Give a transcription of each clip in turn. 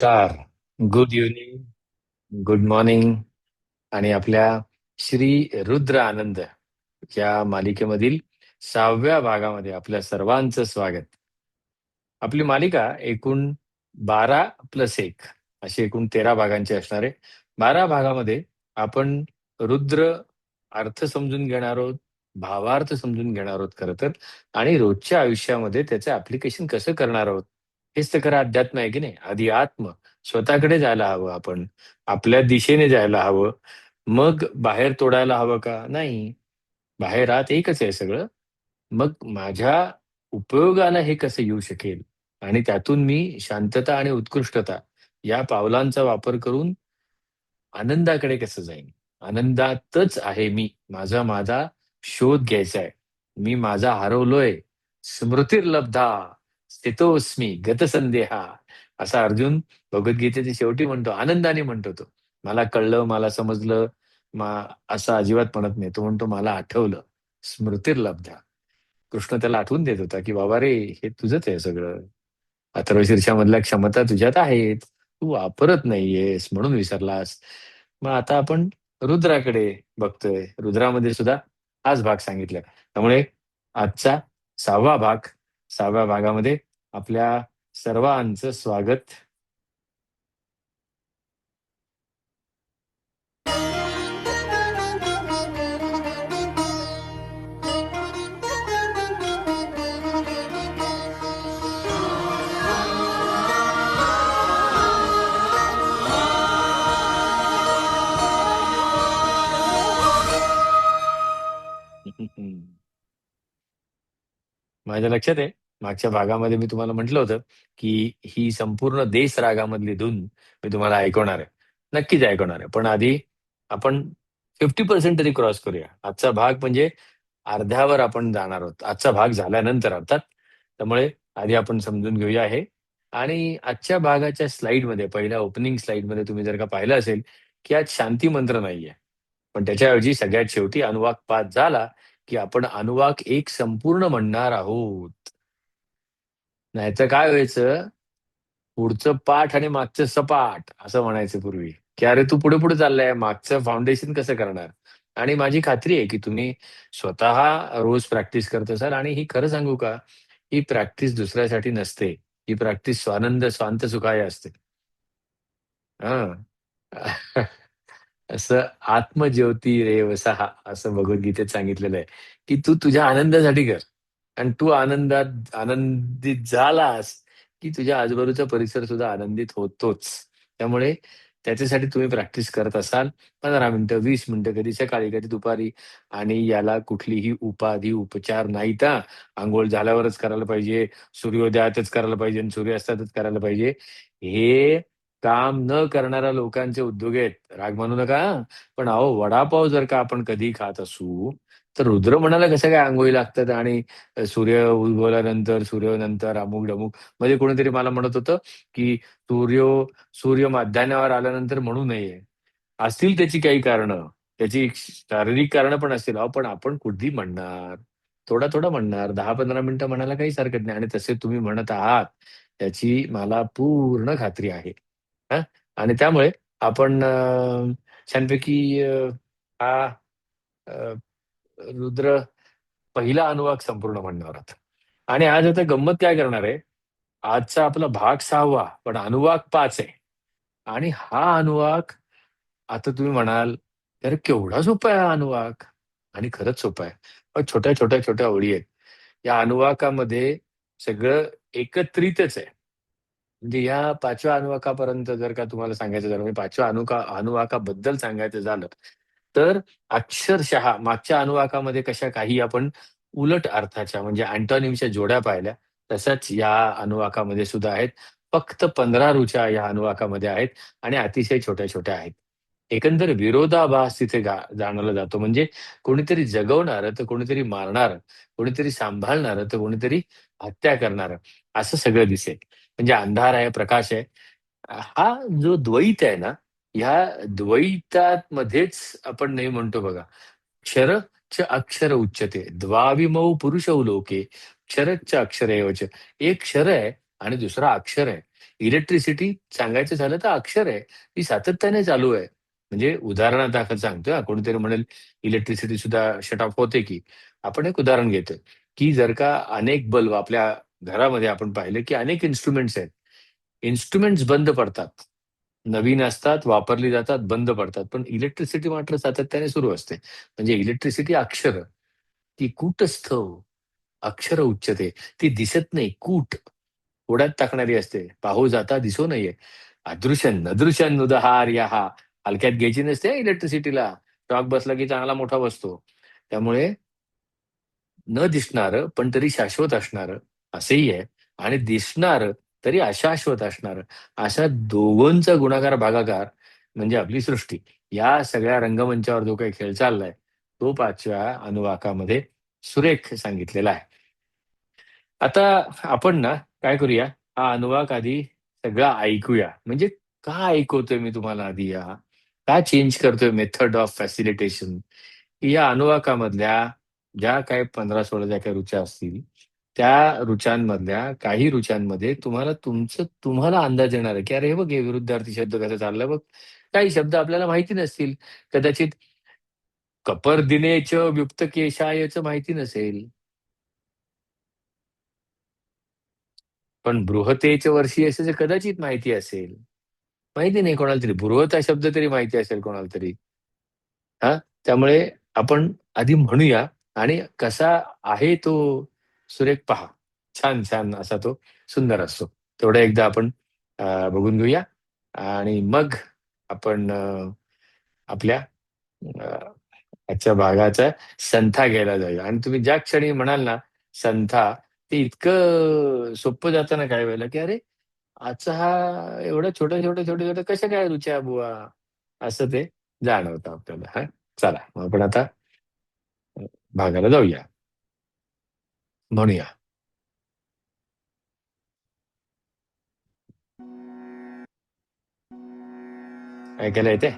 नमस्कार. Good evening, good morning आणि आपल्या श्री रुद्र आनंद या मालिकेमधील 6व्या भागामध्ये आपल्या सर्वांचं स्वागत. आपली मालिका एकूण 12+1 अशी एकूण 13 भागांची असणार आहे. 12 भागामध्ये आपण रुद्र अर्थ समजून घेणार आहोत, भावार्थ समजून घेणार आहोत खरं तर आणि रोजच्या आयुष्यामध्ये त्याचं ॲप्लिकेशन कसं करणार आहोत. हेच तर खरं अध्यात्म आहे की नाही? आधी आत्म स्वतःकडे जायला हवं आपण. आपल्या दिशेने जायला हवं. मग बाहेर तोडायला हवं का? नाही. बाहेर आत एकच आहे सगळं. मग माझ्या उपयोगाला हे कसं येऊ शकेल आणि त्यातून मी शांतता आणि उत्कृष्टता या पावलांचा वापर करून आनंदाकडे कसं जाईन? आनंदातच आहे मी. माझा शोध घ्यायचा आहे. मी माझा हरवलोय. स्मृतिर्लब्धा, स्थितोऽस्मी गतसंदेहा असा अर्जुन भगवद्गीतेच्या शेवटी म्हणतो, आनंदाने म्हणतो तो. मला कळलं, मला समजलं, मा असं अजिबात म्हणत नाही. तो म्हणतो, मला आठवलं. स्मृतिर्लब्धा. कृष्ण त्याला आठवून देत होता, की "बाबा रे, हे तुझंच आहे सगळं. अथर्वशीर्षामधल्या क्षमता तुझ्यात आहेत. तू वापरत नाहीयेस म्हणून विसरलास." मग आता आपण रुद्राकडे बघतोय. रुद्रामध्ये सुद्धा हाच भाग सांगितलाय. त्यामुळे आजचा 6वा भाग, 6व्या भागामध्ये आपल्या सर्वांचं स्वागत. माझ्या लक्षात आहे, मागच्या भागामध्ये मी तुम्हाला म्हटलं होतं, की ही संपूर्ण देस रागामधली धून मी तुम्हाला ऐकवणार आहे. नक्कीच ऐकवणार आहे. पण आधी आपण 50% तरी क्रॉस करूया. आजचा भाग म्हणजे अर्ध्यावर आपण जाणार आहोत. आजचा भाग झाल्यानंतर अर्थात. त्यामुळे आधी आपण समजून घेऊया हे. आणि आजच्या भागाच्या स्लाइडमध्ये पहिल्या ओपनिंग स्लाइडमध्ये तुम्ही जर का पाहिलं असेल, की आज शांती मंत्र नाहीये. पण त्याच्याऐवजी सगळ्यात शेवटी अनुवाक 5 झाला, की आपण अनुवाक 1 संपूर्ण म्हणणार आहोत. नाहीतर काय व्हायचं, पुढचं पाठ आणि मागचं सपाट असं म्हणायचं पूर्वी, की "अरे तू पुढे-पुढे चाललाय, मागचं फाउंडेशन कसं करणार?" आणि माझी खात्री आहे, की तुम्ही स्वतः रोज प्रॅक्टिस करत असाल आणि ही खरं सांगू का, ही प्रॅक्टिस दुसऱ्यासाठी नसते. ही प्रॅक्टिस स्वानंद स्वांत सुखाय असते. हां. असं आत्मज्योती रेव सहा असं भगवद्गीतेत सांगितलेलं आहे, की तू तुझ्या आनंदासाठी कर आणि तू आनंदित झालास, की तुझ्या आजूबाजूचा परिसर सुद्धा आनंदित होतोच. त्यामुळे त्याच्यासाठी तुम्ही प्रॅक्टिस करत असाल 15 मिनिटं, 20 मिनिटं, कधी सकाळी, कधी दुपारी आणि याला कुठलीही उपाधी, उपचार नाहीत हां. अंघोळ झाल्यावरच करायला पाहिजे, सूर्योदयातच करायला पाहिजे आणि सूर्यास्तातच करायला पाहिजे. हे काम न करणाऱ्या लोकांचे उद्योग आहेत. राग मानू नका हां. पण अहो वडापाव जर का आपण कधी खात असू, तर रुद्र म्हणाला कसं काय अंघोळी लागतात आणि सूर्य उगवल्यानंतर, सूर्यानंतर अमुक-डमुक म्हणजे कोणीतरी मला म्हणत होतं, की सूर्य माध्यान्हावर आल्यानंतर म्हणू नये. असतील त्याची काही कारणं. त्याची शारीरिक कारणं पण असतील. अहो, पण आपण कधी म्हणणार? थोडा-थोडा म्हणणार. 10-15 मिनिटं म्हणायला काहीच हरकत नाही आणि तसे तुम्ही म्हणत आहात, याची मला पूर्ण खात्री आहे. हां. आणि त्यामुळे आपण छानपैकी हा अ, रुद्र पहिला अनुवाक संपूर्ण म्हणणार आहोत. आणि आज आता गंमत काय करणार आहे, आजचा आपला भाग 6वा पण अनुवाक 5 आहे. आणि हा अनुवाक आता तुम्ही म्हणाल, "अरे केवढा सोपा आहे हा अनुवाक." आणि खरंच सोपा आहे. छोट्या-छोट्या ओळी आहेत. या अनुवाकामध्ये सगळं एकत्रितच आहे. म्हणजे या 5व्या अनुवाकापर्यंत जर का तुम्हाला सांगायचं झालं, म्हणजे 5व्या अनुवाकाबद्दल सांगायचं झालं, तर अक्षरशः मागच्या अनुवाकामध्ये कशा काही आपण उलट अर्थाच्या म्हणजे अँटोनिमच्या जोड्या पाहिल्या, तशाच या अनुवाकामध्ये सुद्धा आहेत. फक्त 15 ऋचा या अनुवाकामध्ये आहेत आणि अतिशय छोट्या-छोट्या आहेत. एकंदर विरोधाभास तिथे जाणवला जातो. म्हणजे कोणीतरी जगवणारं, तर कोणीतरी मारणारं, कोणीतरी सांभाळणारं, तर कोणीतरी हत्या करणारं, असं सगळं दिसेल. म्हणजे अंधार आहे, प्रकाश आहे. हा जो द्वैत आहे ना, ह्या द्वैतामध्येच आपण नेहमी म्हणतो बघा, क्षरच्च अक्षर उच्यते, द्वाविमौ पुरुषौ लोके, क्षरच्च अक्षर एव च. एक क्षर आहे आणि दुसरा अक्षर आहे. इलेक्ट्रिसिटी सांगायचं झालं तर अक्षर आहे, ती सातत्याने चालू आहे. म्हणजे उदाहरणादाखल सांगतोय कोणीतरी म्हणेल इलेक्ट्रिसिटी सुद्धा शट ऑफ होते की. आपण एक उदाहरण घेतोय, की जर का अनेक बल्ब आपल्या घरामध्ये आपण पाहिले की अनेक इन्स्ट्रुमेंट्स आहेत. इन्स्ट्रुमेंट्स बंद पडतात. नवीन असतात, वापरली जातात, बंद पडतात. पण इलेक्ट्रिसिटी मात्र सातत्याने सुरू असते. म्हणजे इलेक्ट्रिसिटी अक्षर, ती कूटस्थ अक्षर उच्चते. ती दिसत नाही, कूट ओढ्यात टाकणारी असते. पाहू जाता दिसो नये. अदृश्य नदृश्य नुदहार हा हलक्यात घ्यायची नसते इलेक्ट्रिसिटीला. शॉक बसला की चांगला मोठा बसतो. त्यामुळे न दिसणारं पण तरी शाश्वत असणारं असंही आहे आणि दिसणारं तरी अशाश्वत असणारं. अशा दोघांचा गुणाकार भागाकार म्हणजे आपली सृष्टी. या सगळ्या रंगमंचावर जो काही खेळ चाललाय तो 5व्या अनुवाकामध्ये सुरेख सांगितलेला आहे. आता आपण ना काय करूया, हा अनुवाक आधी सगळा ऐकूया. म्हणजे का ऐकवतोय मी तुम्हाला आधी का चेंज करतोय मेथड ऑफ फॅसिलिटेशन. या अनुवाकामधल्या ज्या काही 15-16 ज्या काही ऋचा असतील, त्या ऋचांमधल्या काही ऋचांमध्ये तुम्हाला अंदाज येणार आहे, की अरे हे बघ हे विरुद्धार्थी शब्द कसा चाललाय बघ. काही शब्द आपल्याला माहिती नसतील. कदाचित कपर्दिनेच व्युक्त केशायच माहिती नसेल. पण बृहतेच वर्षी असे कदाचित माहिती असेल. माहिती नाही कोणाला तरी. बृहत हा शब्द तरी माहिती असेल कोणाला तरी. हां, त्यामुळे आपण आधी म्हणूया आणि कसा आहे तो सुरेख पहा. छान, छान असा तो सुंदर असतो. तेवढं एकदा आपण बघून घेऊया आणि मग आपण आपल्या अ, आजच्या भागाचा संथा घ्यायला जाऊया आणि तुम्ही ज्या क्षणी म्हणाल ना संथा, ते इतकं सोपं जातं ना काही वेळेला, की अरे आजचा हा एवढा छोट्या-छोट्या कशा काय रुच्या बुवा? असं ते जाणवतं आपल्याला. हां, चला मग आपण आता भागाला जाऊया. म्हणूया. ऐकायला येतंय?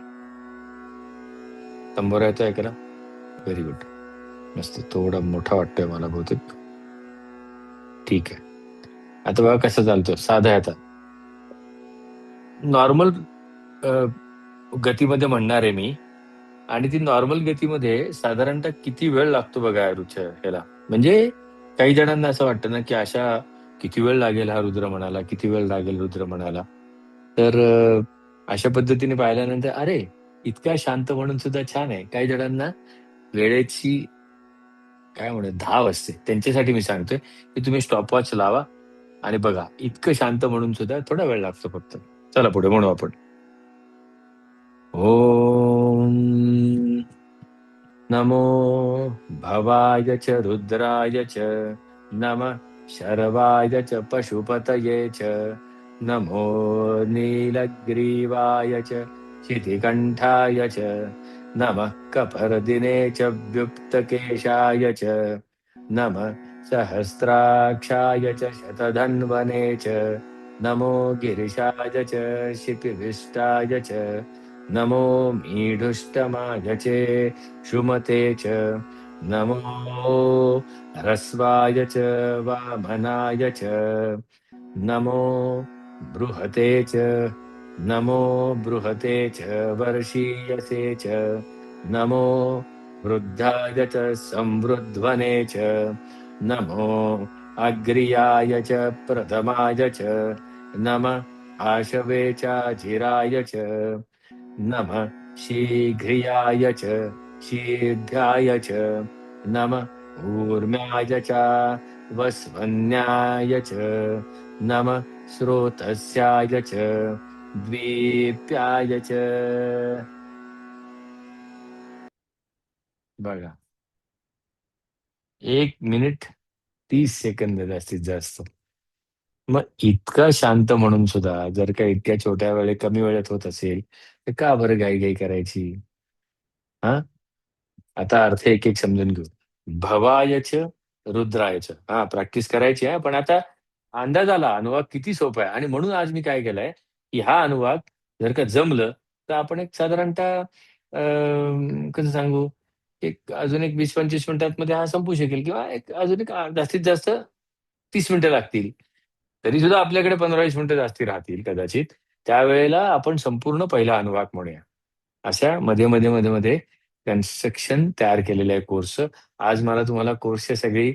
तंबोरा येतोय ऐकायला? Very good. मस्त. थोडा मोठा वाटतोय मला बहुतेक. ठीक आहे. आता बघा कसा चालतो. साधा आहे आता. नॉर्मल गतीमध्ये म्हणणार आहे मी आणि ती नॉर्मल गतीमध्ये साधारणतः किती वेळ लागतो बघा ऋचा ह्याला. म्हणजे काही जणांना असं वाटतं ना, की किती वेळ लागेल हा रुद्र म्हणाला, किती वेळ लागेल रुद्र म्हणाला. तर अशा पद्धतीने पाहिल्यानंतर अरे, इतका शांत म्हणून सुद्धा छान आहे. काही जणांना वेळेची काय म्हणूयात धाव असते. त्यांच्यासाठी मी सांगतोय, की तुम्ही स्टॉपवॉच लावा आणि बघा. इतकं शांत म्हणून सुद्धा थोडा वेळ लागतो फक्त. चला पुढे म्हणू आपण. ओम नमो भवाय च रुद्राय च नमः शर्वाय च पशुपतये च नमो नीलग्रीवाय च शितिकण्ठाय च नमः कपर्दिने च व्युक्तकेशाय च नमः सहस्राक्षाय च शतधन्वने च नमो गिरिशाय च शिपिविष्टाय च नमो मीढुष्टमाय चे शुमते च नमो ह्रस्वाय च वामनाय च नमो बृहते च नमो बृहते च वर्षीयसे च नमो वृद्धाय च संवृध्वने च नमो अग्र्याय च प्रथमाय च नमः आशवे चाजिराय च नमः शीघ्रियाय च शीघ्राय च नमः ऊर्म्याय च वस्वन्याय च नमः स्रोतस्याय च द्वीप्याय च. बघा 1 मिनिट 30 सेकंद जास्तीत जास्त. मग इतकं शांत म्हणून सुद्धा जर का इतक्या छोट्या कमी वेळेत होत असेल, तर का बरं घाई-घाई करायची? हां? आता अर्थ एक-एक समजून घेऊ. भवायच, रुद्रायच. हां, प्रॅक्टिस करायची आहे. पण आता अंदाज आला अनुवाद किती सोपा आहे आणि म्हणून आज मी काय केलंय, की हा अनुवाद जर का जमलं, तर आपण एक साधारणतः कसं सांगू, एक अजून एक 20-25 मिनिटांमध्ये हा संपू शकेल किंवा एक अजून एक जास्तीत जास्त 30 मिनिटं लागतील. तरी सुद्धा आपल्याकडे 15-20 मिनिटं जास्ती राहतील कदाचित. त्यावेळेला आपण संपूर्ण पहिला अनुवाक म्हणूया. अशा मध्ये, मध्ये, मध्ये, मध्ये कन्स्ट्रक्शन तयार केलेलं आहे कोर्स. आज मला तुम्हाला कोर्सच्या सगळी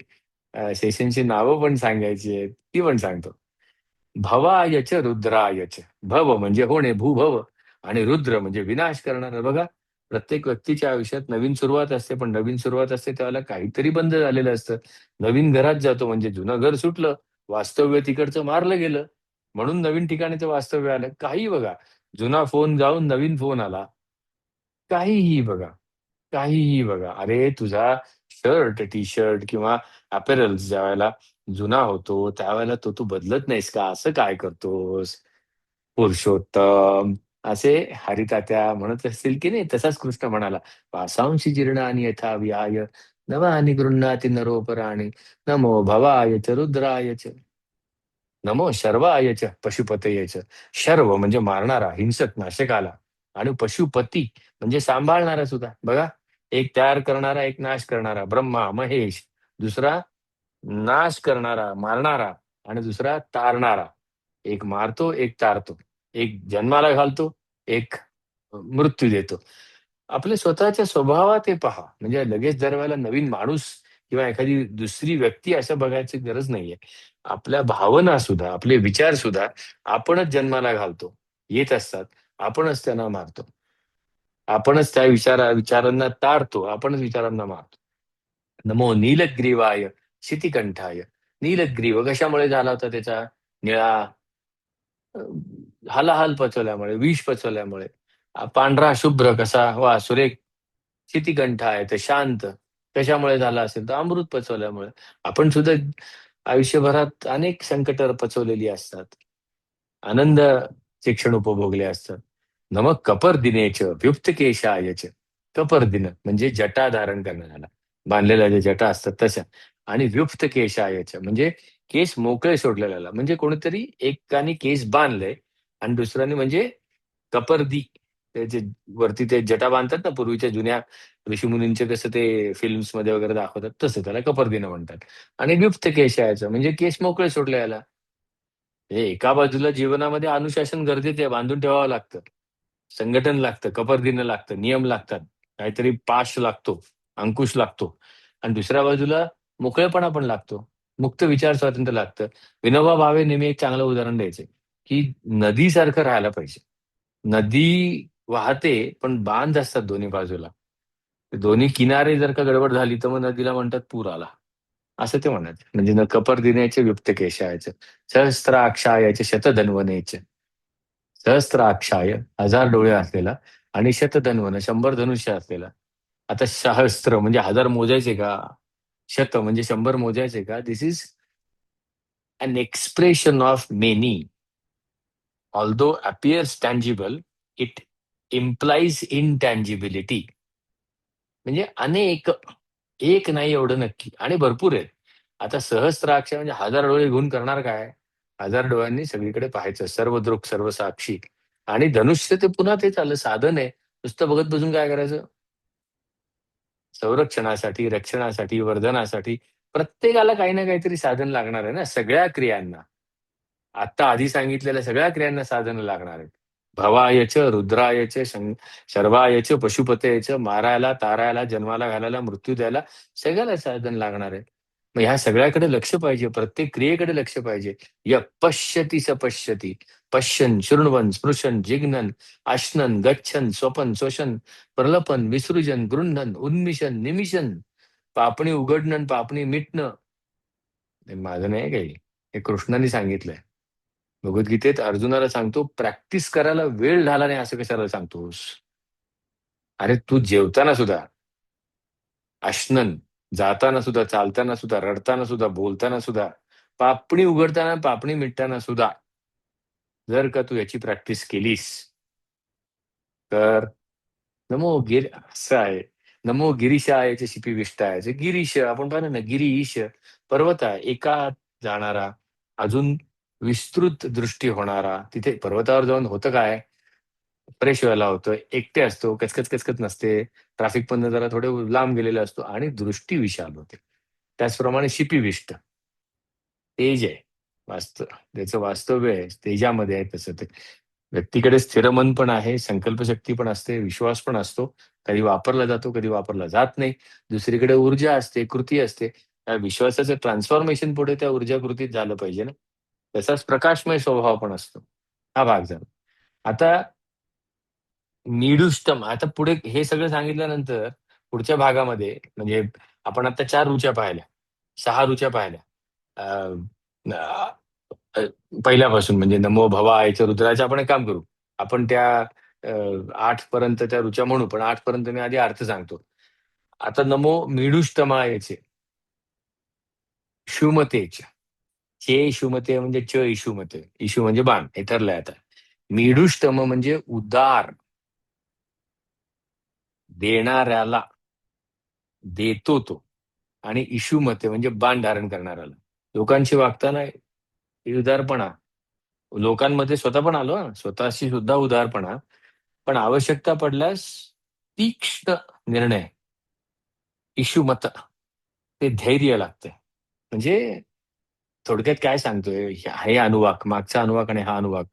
सेशनची नावं पण सांगायची आहेत. ती पण सांगतो. भवायच रुद्रायच. भव म्हणजे होणे, भूभव. आणि रुद्र म्हणजे विनाश करणारं. बघा, प्रत्येक व्यक्तीच्या आयुष्यात नवीन सुरुवात असते, पण नवीन सुरुवात असते त्यावेळेला काहीतरी बंद झालेलं असतं. नवीन घरात जातो म्हणजे जुनं घर सुटलं, वास्तव्य तिकडचं मारलं गेलं. म्हणून नवीन ठिकाणी ते वास्तव्य आलं. काही बघा, जुना फोन जाऊन नवीन फोन आला. काहीही बघा, काहीही बघा. अरे तुझा शर्ट, टी-शर्ट किंवा अपॅरल्स ज्यावेळेला जुना होतो, त्यावेळेला तो तू बदलत नाहीस का? असं काय करतोस? पुरुषोत्तम. असे हरितात्या म्हणत असतील की नाही, तसाच कृष्ण म्हणाला, "वासांसी जीर्णानि यथा विहाय नवानि गृह्णाति नरोपराणि नमो भवाय च रुद्राय च." नमो शर्वाय च पशुपतये च. शर्व म्हणजे मारणारा, हिंसक, नाशकाला. आणि पशुपती म्हणजे सांभाळणारा सुद्धा. बघा, एक तयार करणारा, एक नाश करणारा. ब्रह्मा, महेश. दुसरा नाश करणारा, मारणारा. आणि दुसरा तारणारा. एक मारतो, एक तारतो. एक जन्माला घालतो, एक मृत्यू देतो. आपल्या स्वतःच्या स्वभावात हे पहा. म्हणजे लगेच दरवेळेला नवीन माणूस किंवा एखादी दुसरी व्यक्ती असं बघायची गरज नाहीये. आपल्या भावना सुद्धा, आपले विचार सुद्धा आपणच जन्माला घालतो. येत असतात. आपणच त्यांना मारतो. आपणच त्या विचारांना तारतो. आपणच विचारांना मारतो. नमो नीलग्रीवाय शितिकंठाय. नीलग्रीव कशामुळे झाला होता त्याचा? निळा अ, हलाहल पचवल्यामुळे, विष पचवल्यामुळे. पांढरा शुभ्र कसा वा सुरेख शितिकंठ आहे तर शांत. कशामुळे झाला असेल तर अमृत पचवल्यामुळे. आपण सुद्धा आयुष्यभरात अनेक संकट पचवलेली असतात. आनंदाचे क्षण उपभोगले असतात. नमः कपर्दिनेच व्युत्तकेशायच. कपर्दिन म्हणजे जटा धारण करणाऱ्याला. बांधलेल्या ज्या जटा असतात तशा. आणि व्युक्त केशायच म्हणजे केस मोकळे सोडलेल्याला. म्हणजे कोणीतरी एकाने केस बांधले आणि दुसऱ्याने म्हणजे कपर्दी. ते जे वरती ते जटा बांधतात ना, पूर्वीच्या जुन्या ऋषीमुनींचे कसं ते फिल्म्समध्ये वगैरे दाखवतात, तसं त्याला कपर्दिनं म्हणतात. आणि व्युक्त केशायचं म्हणजे केस मोकळे सोडले याला. हे एका बाजूला जीवनामध्ये अनुशासन गरजेचं आहे, बांधून ठेवावं लागतं. संघटन लागतं, कपर्दिनं लागतं, नियम लागतात. काहीतरी पाश लागतो, अंकुश लागतो. आणि दुसऱ्या बाजूला मोकळेपणा पण लागतो. मुक्त विचार स्वातंत्र्य लागतं. विनोबा भावे नेहमी एक चांगलं उदाहरण द्यायचे, की नदीसारखं राहायला पाहिजे. नदी वाहते, पण बांध असतात दोन्ही बाजूला. दोन्ही किनारे जर का गडबड झाली, तर मग नदीला म्हणतात पूर आला. असं ते म्हणायचे. म्हणजे न कपर्दिनेचे व्युक्त केशायचे. सहस्त्राक्षायचे शतधन्वनेचे. सहस्त्राक्षाय 1000 डोळे असलेला आणि शतधन्वन 100 धनुष्य असलेला. आता सहस्त्र म्हणजे 1000 मोजायचे का? शत म्हणजे 100 मोजायचे का? This is an expression of many. Although appears tangible, it implies intangibility. म्हणजे अनेक, एक नाही एवढं नक्की आणि भरपूर आहेत. आता सहस्त्राक्ष म्हणजे 1000 डोळे घेऊन करणार काय? 1000 डोळ्यांनी सगळीकडे पाहायचं, सर्व दृक् सर्व साक्षी. आणि धनुष्य ते पुन्हा तेच आलं, साधन आहे. नुसतं बघत बसून काय करायचं? संरक्षणासाठी, रक्षणासाठी, वर्धनासाठी प्रत्येकाला काही ना काहीतरी साधन लागणार आहे ना, सगळ्या क्रियांना. आता आधी सांगितलेल्या सगळ्या क्रियांना साधनं लागणार आहेत. भवायच, रुद्रायच, शर्वायच, पशुपतयच, मारायला, तारायला, जन्माला घालायला, मृत्यू द्यायला सगळ्याला साधन लागणार आहे. मग ह्या सगळ्याकडे लक्ष पाहिजे, प्रत्येक क्रियेकडे लक्ष पाहिजे. य पश्यती स पश्यती. पश्यन्, शृण्वन्, स्पृशन्, जिघ्नन्, अश्नन्, गच्छन्, स्वपन्, श्वसन, प्रलपन, विसृजन, गृह्णन, उन्मिषन, निमिषन. पापणी उघडणं, पापणी मिटणं. हे माझं नाही काही. हे कृष्णाने सांगितलंय. भगवद्गीतेत अर्जुनाला सांगतो, प्रॅक्टिस करायला वेळ झाला नाही असं कशाला सांगतोस? अरे तू जेवताना सुद्धा, अश्नन, जाताना सुद्धा, चालताना सुद्धा, रडताना सुद्धा, बोलताना सुद्धा, पापणी उघडताना, पापणी मिटताना सुद्धा जर का तू याची प्रॅक्टिस केलीस, तर नमो गिर असं आहे. नमो गिरीशायच शिपी विष्टायच. गिरीश आपण पाहिलं ना, गिरीश पर्वत आहे. एका जाणारा, अजून विस्तृत दृष्टी होणारा. तिथे पर्वतावर जाऊन होतं काय? फ्रेश व्हायला होतं. एकटे असतो, कचकच कचकच नसते. ट्रॅफिक पण जरा थोडे लांब गेलेला असतो आणि दृष्टी विशाल होते. त्याचप्रमाणे शिपीविष्ट तेज आहे. त्याचं वास्तव्य आहे तेजामध्ये आहे. तसं ते व्यक्तीकडे स्थिर मन पण आहे, संकल्पशक्ती पण असते, विश्वास पण असतो. कधी वापरला जातो, कधी वापरला जात नाही. दुसरीकडे ऊर्जा असते, कृती असते. त्या विश्वासाचं ट्रान्सफॉर्मेशन पुढे त्या ऊर्जा कृतीत झालं पाहिजे ना. तसाच प्रकाशमय स्वभाव पण असतो. हा भाग झाला. आता नीडुष्टम. आता पुढे हे सगळं सांगितल्यानंतर पुढच्या भागामध्ये म्हणजे आपण आता 4 ऋचा पाहिल्या, 6 ऋचा पाहिल्या. अ, अ, अ, पहिल्यापासून म्हणजे नमो भवायचं रुद्राचं आपण एक काम करू. आपण त्या 8 पर्यंत त्या ऋचा म्हणू, पण 8 पर्यंत मी आधी अर्थ सांगतो. आता नमो मीडुष्टमायचे, शुमतेच. चे शुमते म्हणजे च इशुमते. इशू म्हणजे बाण. हे ठरलंय आता. मीडुष्टम म्हणजे उदार, देणाऱ्याला, देतो तो. आणि इशुमते म्हणजे बाण धारण करणाऱ्याला. लोकांशी वागताना उदारपणा. लोकांमध्ये स्वतः पण आलो हा. स्वतःशी सुद्धा उदारपणा. पण आवश्यकता पडल्यास तीक्ष्ण निर्णय, इशुमत. ते धैर्य लागतं. म्हणजे थोडक्यात काय सांगतोय, हे अनुवाक, मागचा अनुवाक आणि हा अनुवाक,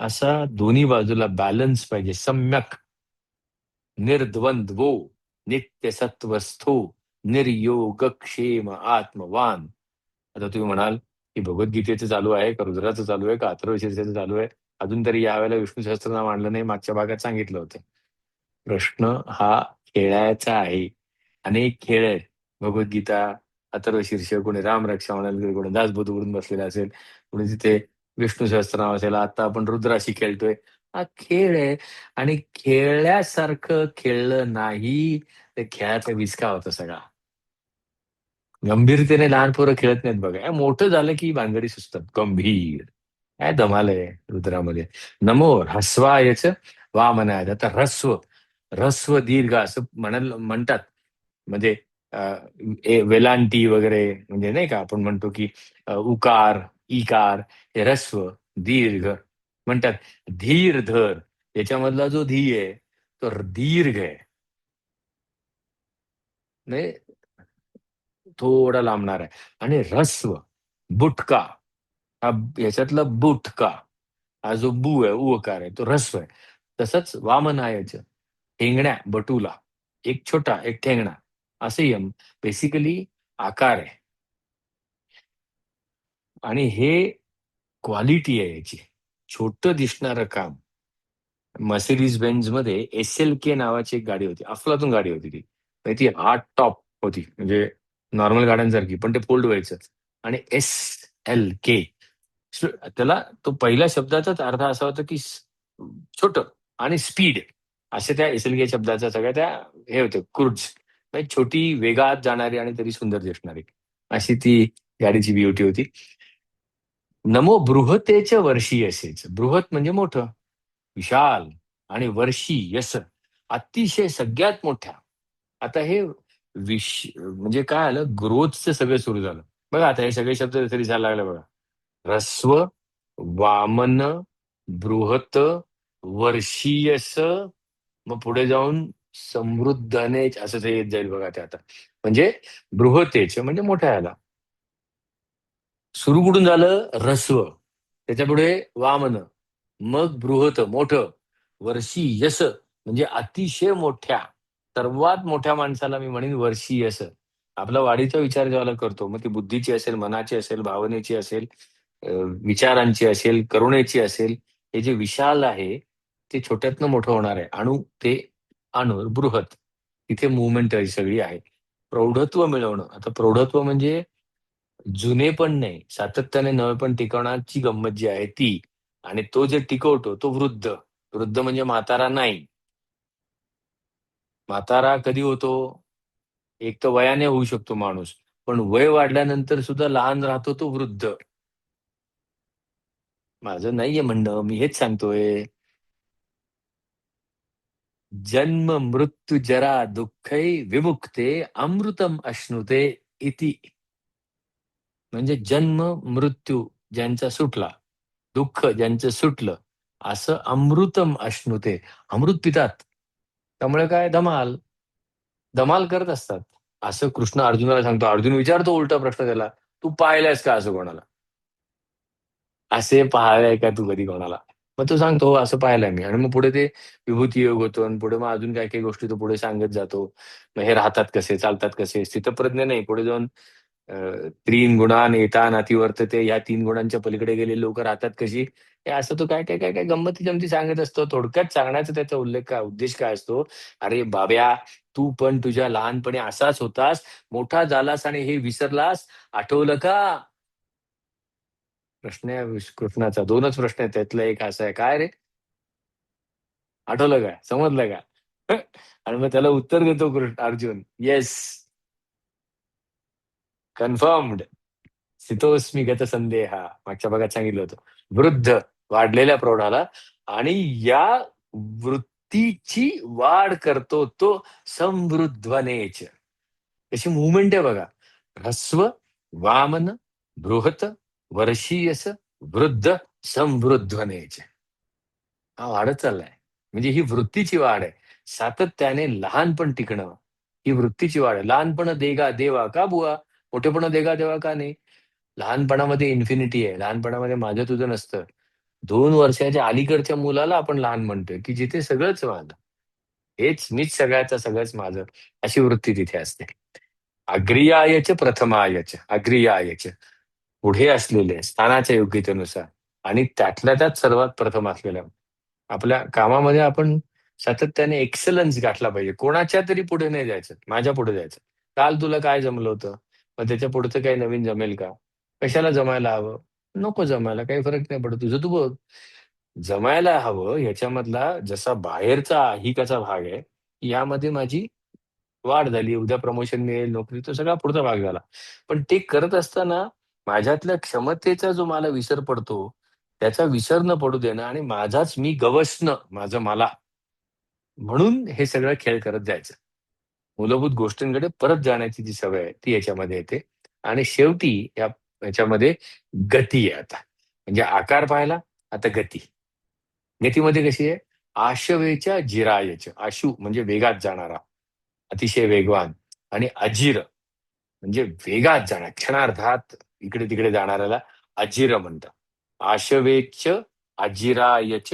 असा दोन्ही बाजूला बॅलन्स पाहिजे, सम्यक, निर्द्वंद्वो, नित्य सत्वस्थो, निर्योगक्षेम आत्मवान. आता तुम्ही म्हणाल की भगवद्गीतेचं चालू आहे का रुद्राचं चालू आहे का अथर्वशीर्षाचं चालू आहे? अजून तरी यावेळेला विष्णू सहस्त्रनाम आणलं नाही, मागच्या भागात सांगितलं होतं. प्रश्न हा खेळायचा आहे. अनेक खेळ आहेत. भगवद्गीता, अथर्वशीर्ष, कोणी रामरक्षा म्हणाल, कोणी दासबोध उघडून बसलेला असेल, कोणी तिथे विष्णू सहस्त्रनाम असेल. आता आपण रुद्राशी खेळतोय. हा खेळ आहे. आणि खेळल्यासारखं खेळलं नाही तर खेळाचा विचका होता सगळा. गंभीरतेने लहान पोरं खेळत नाहीत बघा. मोठं झालं की भानगडी सुचतात. गंभीर काय धमाल आहे रुद्रामध्ये. नमो ह्रस्वायच वामनाय. आता ह्रस्व, ह्रस्व दीर्घ असं म्हणतात. म्हणजे अ, वेलांटी वगैरे, म्हणजे नाही का आपण म्हणतो की उकार, इकार, हे ह्रस्व दीर्घ म्हणतात. धीर धर, याच्यामधला जो धी आहे तो दीर्घ आहे. म्हणजे थोडा लांबणार आहे. आणि ह्रस्व, बुटका, हा याच्यातला बुटका, हा जो बू आहे, उकार आहे, तो ह्रस्व आहे. तसंच वामनायच, ठेंगण्या बटूला, एक छोटा एक ठेंगणा, असे यम. बेसिकली आकार आहे. आणि हे क्वालिटी आहे याची. छोटं दिसणारं काम. मर्सिडीज बेंझ मध्ये SLK नावाची एक गाडी होती, अफलातून गाडी होती ती. म्हणजे ती हार्ड टॉप होती, म्हणजे नॉर्मल गाड्यांसारखी, पण ते फोल्ड व्हायचं. आणि SLK, त्याला तो पहिल्या शब्दाचाच अर्थ असा होता की छोट आणि स्पीड, असे त्या SLK शब्दाच्या सगळ्या त्या हे होते कुर्ड्स. म्हणजे छोटी, वेगात जाणारी आणि तरी सुंदर दिसणारी, अशी ती गाडीची ब्युटी होती. नमो बृहतेच वर्षी असेच. बृहत म्हणजे मोठं, विशाल. आणि वर्षी यस, अतिशय सगळ्यात मोठ्या. आता हे म्हणजे काय आलं, ग्रोथचं सगळं सुरू झालं. बघा आता हे सगळे शब्द तरी दिसायला लागले बघा. ह्रस्व, वामन, बृहत, वर्षीयस, मग पुढे जाऊन समृद्धने असं ते येत जाईल बघा ते आता. म्हणजे बृहतेच म्हणजे मोठ्या ह्याला. सुरू कुठून झालं? ह्रस्व, त्याच्या पुढे वामन, मग बृहत मोठं, वर्षी यस म्हणजे अतिशय मोठ्या. सर्वात मोठ्या माणसाला मी म्हणेन वर्षी यस. आपला वाढीचा विचार जेव्हा करतो, मग ती बुद्धीची असेल, मनाची असेल, भावनेची असेल, अ, विचारांची असेल, करुणेची असेल, हे जे विशाल आहे ते छोट्यातनं मोठं होणार आहे. अणु ते अणु बृहत, तिथे मुवमेंट सगळी आहे. प्रौढत्व मिळवणं. आता प्रौढत्व म्हणजे जुने पण नाही, सातत्याने नवे पण टिकवण्याची गंमत जी आहे ती. आणि तो जे टिकवतो तो वृद्ध. वृद्ध म्हणजे म्हातारा नाही. म्हातारा कधी होतो? एक तर वयाने होऊ शकतो माणूस, पण वय वाढल्यानंतर सुद्धा लहान राहतो तो वृद्ध. माझं नाहीये म्हणणं, मी हेच सांगतोय. जन्म मृत्यू जरा दुःखै विमुक्ते अमृतम अश्नुते इति. म्हणजे जन्म मृत्यू ज्यांचा सुटला, दुःख ज्यांचं सुटलं, असं अमृतम अश्नुते, अमृत पितात. त्यामुळे काय धमाल, धमाल करत असतात. असं कृष्ण अर्जुनाला सांगतो. अर्जुन विचारतो उलटा प्रश्न त्याला, तू पाहिलायस का असं कोणाला? असे पाहिलंय का तू कधी कोणाला? मग तो सांगतो, "हो, असं पाहिलंय मी." आणि मग पुढे ते विभूती योग होतो आणि पुढे मग अजून काही काही गोष्टी तो पुढे सांगत जातो. मग हे राहतात कसे, चालतात कसे, स्थितप्रज्ञ नाही. पुढे जाऊन अ, "त्रीन गुणान एतान अतिवर्तते." या 3 गुणांच्या पलीकडे गेलेली लोकं राहतात कशी? हे असं तो काय, काय, काय, काय गंमती-जमती सांगत असतो. थोडक्यात सांगण्याचा त्याचा उद्देश काय असतो? "अरे बाब्या, तू पण तुझ्या लहानपणी असाच होतास, मोठा झालास आणि हे विसरलास, आठवलं का?" प्रश्न आहे कृष्णाचा. 2च प्रश्न आहेत. त्यातला एक असा आहे, "काय रे? आठवलं का? समजलं का?" आणि मग त्याला उत्तर देतो अर्जुन, "येस, कन्फर्म्ड. स्थितोस्मी गतसंदेहा." मागच्या भागात सांगितलं होतं. वृद्ध, वाढलेल्या प्रौढाला आणि या वृत्तीची वाढ करतो तो समृद्धनेच. त्याची मूव्हमेंट आहे बघा. ह्रस्व, वामन, बृहत, वर्षीयस, वृद्ध, समृद्धनेच. हा वाढत चाललाय. म्हणजे ही वृत्तीची वाढ आहे. सातत्याने लहानपण टिकणं, ही वृत्तीची वाढ आहे. लहानपण देगा देवा का बुवा? मोठेपण देगा देवा का नाही? लहानपणामध्ये इन्फिनिटी आहे. लहानपणामध्ये माझं तुझं नसतं. 2 वर्षाच्या अलीकडच्या मुलाला आपण लहान म्हणतोय, की जिथे सगळंच माझं. हेच मीच सगळ्याचं, सगळंच माझं. अशी वृत्ती तिथे असते. अग्रियायच प्रथमायच, अग्रियायच. पुढे असलेले स्थानाच्या योग्यतेनुसार आणि त्यातल्या त्यात सर्वात प्रथम असलेल्या. आपल्या कामामध्ये आपण सातत्याने एक्सलन्स गाठला पाहिजे. कोणाच्या तरी पुढे नाही जायचं, माझ्या पुढे जायचं. काल तुला काय जमलं होतं? मग त्याच्या पुढचं काही नवीन जमेल का? कशाला जमायला हवं? नको जमायला, काही फरक नाही पडत. तुझं तू बघ. जमायला हवं ह्याच्यामधला जसा बाहेरचा ऐहिकाचा भाग आहे, यामध्ये माझी वाढ झाली, उद्या प्रमोशन मिळेल, नोकरी, तो सगळा पुढचा भाग झाला. पण ते करत असताना माझ्यातल्या क्षमतेचा जो मला विसर पडतो, त्याचा विसर न पडू देणं आणि माझाच मी गवसणं, माझं मला, म्हणून हे सगळं खेळ करत जायचं. मूलभूत गोष्टींकडे परत जाण्याची जी सवय आहे, ती याच्यामध्ये येते. आणि शेवटी याच्यामध्ये गती आहे आता. म्हणजे आकार पाहिला, आता गती. गतीमध्ये कशी आहे? आशवेच्या जिरायच. आशु म्हणजे वेगात जाणारा, अतिशय वेगवान आणि अजिर म्हणजे वेगात जाणार, क्षणार्धात इकडे-तिकडे जाणाऱ्याला अजिर म्हणतात. आशवेच्च अजिरायच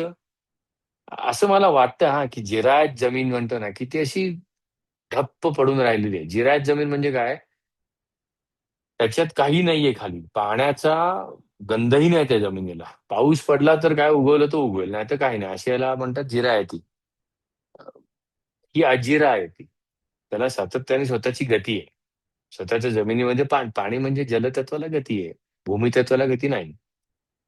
असं मला वाटतं हां, की जिरायत जमीन म्हणतो ना, की ती अशी ठप्प पडून राहिलेली आहे. जिरायत जमीन म्हणजे काय? त्याच्यात काही नाहीये खाली. पाण्याचा गंधही नाही त्या जमिनीला. पाऊस पडला तर काय उगवलं तर उगवेल, नाहीतर काही नाही. अशी याला म्हणतात जिरायती. ही अजिरा आहे ती. त्याला सातत्याने स्वतःची गती आहे. स्वतःच्या जमिनीमध्ये पाणी म्हणजे जलतत्वाला गती आहे. भूमितत्वाला गती नाही.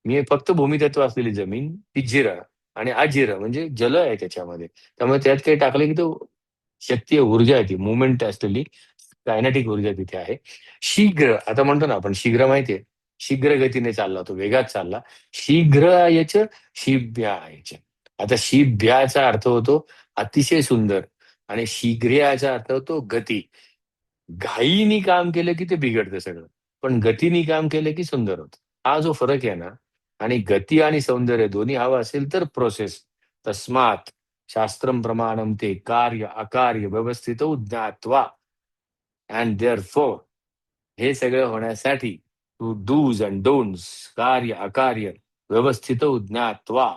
मी फक्त भूमितत्व असलेली जमीन ती जिरं आणि अजिरं म्हणजे जल आहे त्याच्यामध्ये. त्यामुळे त्यात काही टाकलं की तो शक्ती आहे, ऊर्जा आहे ती, मूव्हमेंट असलेली कायनेटिक ऊर्जा तिथे आहे. शीघ्र आता म्हणतो ना आपण शीघ्र माहितीये? शीघ्र गतीने चालला तो, वेगात चालला. शीघ्रायच शीभ्यायच. आता शीभ्याचा अर्थ होतो अतिशय सुंदर आणि शीघ्र अर्थ होतो गती. घाईनी काम केलं की ते बिघडतं सगळं. पण गतीनी काम केलं की सुंदर होतं. हा जो फरक आहे ना आणि गती आणि सौंदर्य दोन्ही हवं असेल तर प्रोसेस. तस्मात शास्त्रम प्रमाणम ते कार्य अकार्य व्यवस्थित ज्ञात्वा अँड देअरफॉर हे सगळं होण्यासाठी टू डूज अँड डोंट्स कार्य अकार्य व्यवस्थित ज्ञात्वा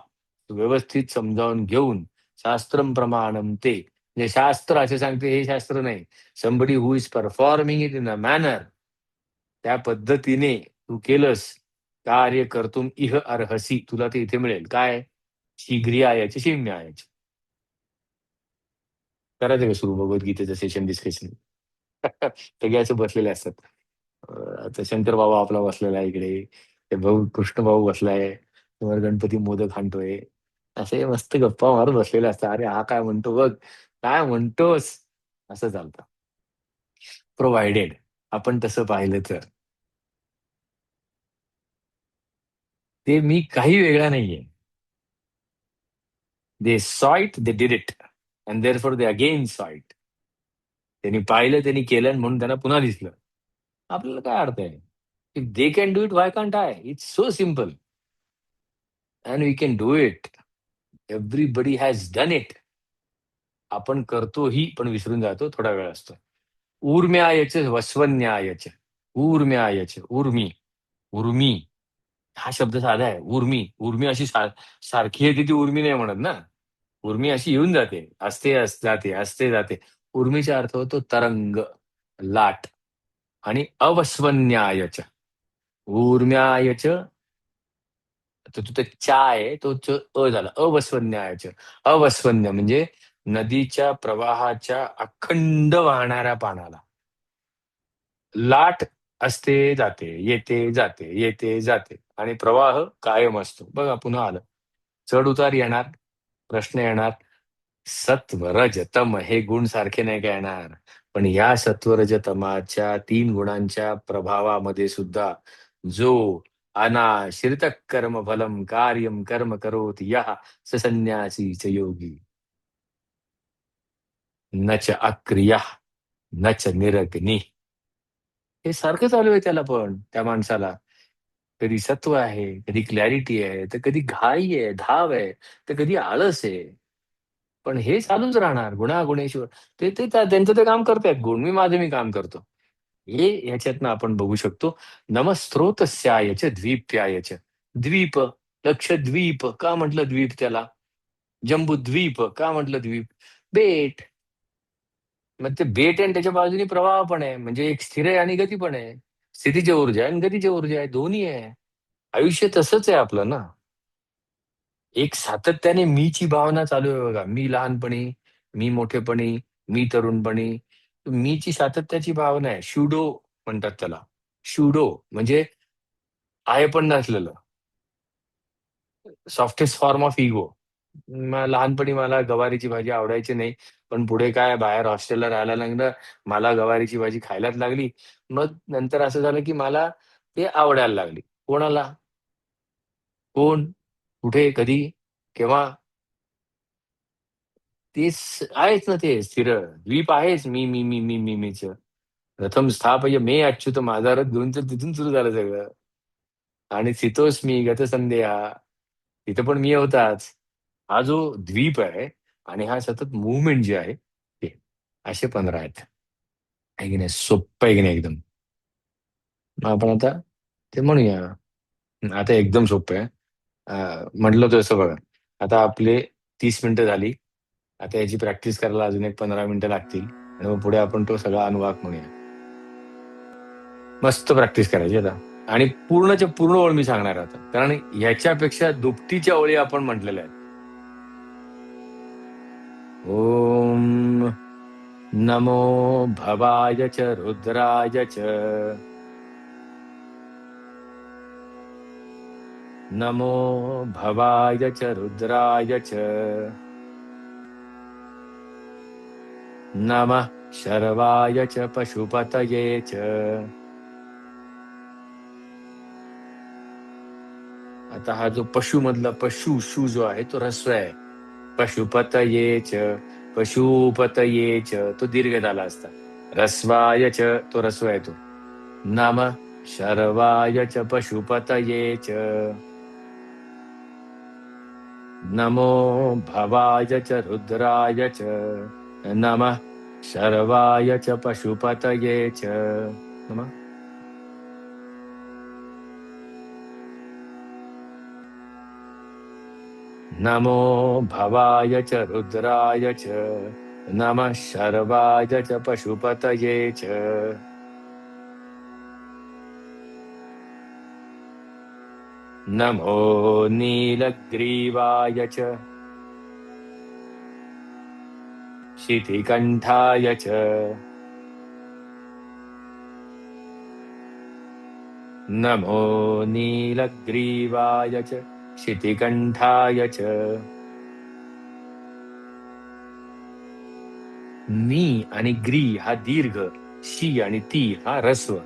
व्यवस्थित समजावून घेऊन शास्त्रम प्रमाणम ते म्हणजे शास्त्र असे सांगते हे शास्त्र नाही. Somebody who is performing it in a manner त्या पद्धतीने तू केलंस कार्य कर्तुम इह अर्हसी तुला ते इथे मिळेल काय शीघ्रियायाचे शिम्यायाचे करायचं का सुरू भगवद्गीतेचं सेशन डिस्कशन. सगळे असे बसलेले असतात. आता शंकर बाबा आपला बसलेला आहे इकडे. ते भाऊ कृष्ण भाऊ बसलाय. समोर गणपती मोदक हाणतोय. असे मस्त गप्पा मारत बसलेले असतात. "अरे हा काय म्हणतो बघ. काय म्हणतोस?" असं चालतं. प्रोव्हायडेड आपण तसं पाहिलं तर. ते मी काही वेगळा नाहीये. They saw it, they did it and therefore they again सॉ इट. त्यांनी पाहिलं, त्यांनी केलं आणि म्हणून त्यांना पुन्हा दिसलं. आपल्याला काय अर्थ आहे? If they can do it, why can't I? It's so simple and we can do it. Everybody has done it. आपण करतोही, पण विसरून जातो, थोडा वेळ असतो. ऊर्म्यायच वस्वन्यायच. ऊर्म्यायच, उर्मी, उर्मी. हा शब्द साधा आहे. उर्मी, उर्मी अशी सारखी येते ती उर्मी नाही म्हणत ना. उर्मी अशी येऊन जाते, जाते, असते जाते. उर्मीचा अर्थ होतो तरंग, लाट. आणि अवस्वन्यायच, ऊर्म्यायच, तो ते चा आहे तो झाला. अवस्वन्यायच, अवस्वन्य म्हणजे नदीच्या प्रवाहाच्या अखंड वाहणाऱ्या पाण्याला लाट असते जाते, येते जाते, येते जाते, आणि प्रवाह कायम असतो. बघा पुन्हा आलं. चढ उतार येणार, प्रश्न येणार. सत्व रज तम हे गुण सारखे नाही का येणार, पण या सत्व रज तमाच्या तीन गुणांच्या प्रभावामध्ये सुद्धा जो अनाश्रित कर्म फलम कार्यम कर्म करोति यः स संन्यासी च योगी न च अक्रिया न च निरग्नी. हे सारखं चालू आहे त्याला, पण त्या माणसाला कधी सत्व आहे, कधी क्लॅरिटी आहे, तर कधी घाई आहे, धाव आहे, तर कधी आळस आहे. पण हे चालूच राहणार गुणागुणेश्वर. त्यांचं ते काम करतायत, गुण मी काम करतो. हे ह्याच्यातनं आपण बघू शकतो. नमस्त्रोतस्यायच द्वीप्यायच. द्वीप, लक्षद्वीप का म्हटलं द्वीप त्याला? जम्बूद्वीप का म्हटलं द्वीप? बेट. मग ते बेट आहे आणि त्याच्या बाजूने प्रवाह पण आहे, म्हणजे एक स्थिर आहे आणि गती पण आहे. स्थितीची ऊर्जा आहे आणि गतीची ऊर्जा आहे, दोन्ही आहे. आयुष्य तसंच आहे आपलं ना. एक सातत्याने मीची भावना चालू आहे बघा. मी लहानपणी, मी मोठेपणी, मी तरुणपणी. मीची सातत्याची भावना आहे. शूडो म्हणतात त्याला. शूडो म्हणजे आहे पण नसलेलं. Softest form of ego. लहानपणी मला गवारीची भाजी आवडायची नाही. पण पुढे काय बाहेर हॉस्टेलला राहायला लागलं, मला गवारीची भाजी खायलाच लागली. मग नंतर असं झालं की मला ते आवडायला लागली. कोणाला? कोण? कुठे? कधी? केव्हा? तेच आहेच ना, ते स्थिर द्वीप आहेच. मीच. प्रथम स्थापय मे अच्युत, माझा रथ घेऊन तर तिथून सुरू झालं सगळं. आणि स्थितोस्मी गतसंदेहा, तिथं पण मी होताच. हा जो द्वीप आहे आणि हा सतत मुवमेंट जे आहे ते असे 15 आहेत. आहे की नाही? सोप्प आहे की नाही एकदम? मग आपण आता ते म्हणूया. आता एकदम सोपं आहे. म्हटलं तसं बघा. आता आपले 30 मिनिटं झाली. आता याची प्रॅक्टिस करायला अजून एक 15 मिनिटं लागतील आणि मग पुढे आपण तो सगळा अनुवाक म्हणूया. मस्त प्रॅक्टिस करायची आता. आणि पूर्णच्या पूर्ण ओळ मी सांगणार आता, कारण ह्याच्यापेक्षा दुपटीच्या ओळी आपण म्हटलेल्या आहेत. ओम नमो भवाय च रुद्राय च, नमो भवाय च रुद्राय च, नमः शर्वाय च पशुपतये च. आता हा जो पशु मधला पशु शू जो आहे तो ऱ्हस्व आहे. पशुपतये च, पशुपतये च तो दीर्घ झाला असता. ह्रस्वाय च तो ह्रस्व आहे तो. नमः शर्वाय च पशुपतये च, नमो भवाय च रुद्राय च, नमः शर्वाय च पशुपतये च. नमः नमो भवाय च रुद्राय च, नमः शर्वाय च पशुपतये च. नमो नीलग्रीवाय च, शितिकण्ठाय च, नमो नीलग्रीवाय च, शितिकण्ठाय च. नी आणि ग्री हा दीर्घ, शी आणि ती हा ह्रस्व.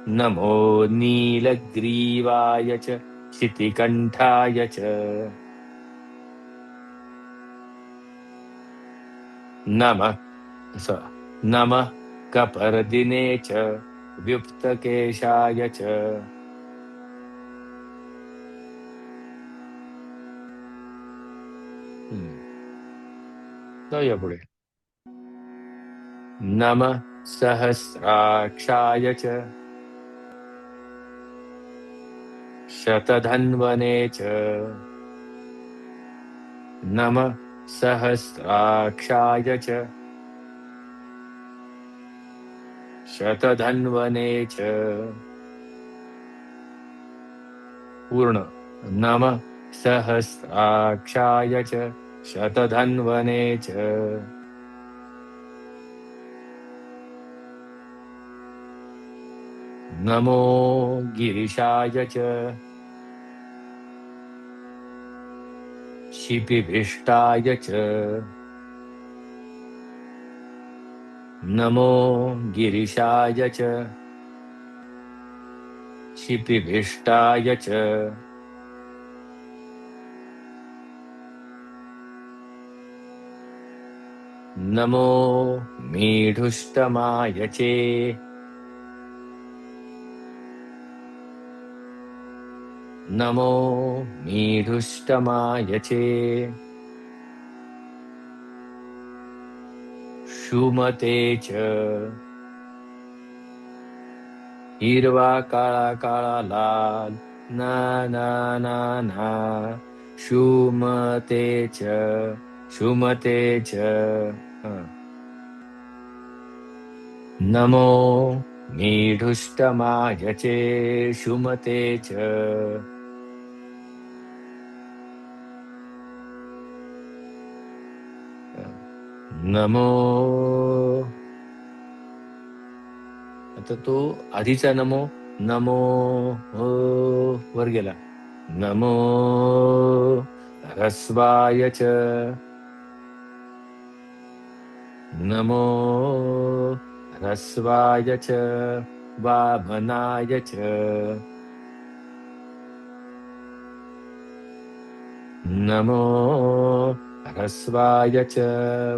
नमो नीलग्रीवाय च, शितिकण्ठाय च, नमः नमः कपर्दिने च, व्युक्तकेशाय च. जाऊया पुढे. नमः सहस्राक्षाय च, शतधन्वने च नमः सहस्राक्षाय च शतधन्वने च पूर्ण नमः सहस्राक्षाय च शतधन्वने च नमो गिरिशाय च शिपिभिष्टाय च नमो गिरिशाय च शिपिभिष्टाय च नमो मीढुष्टमाय चे नमो मीढुष्टमाय चे शुमते च हिरवा काळा काळा लाल ना ना ना ना शुमते च शुमते च हं. नमो मीढुष्टमाय चे शुमते च नमो आता तो आधीचा नमो नमो हो वर गेला नमो ह्रस्वाय च नमो ह्रस्वाय च वामनाय च नमो ह्रस्वाय च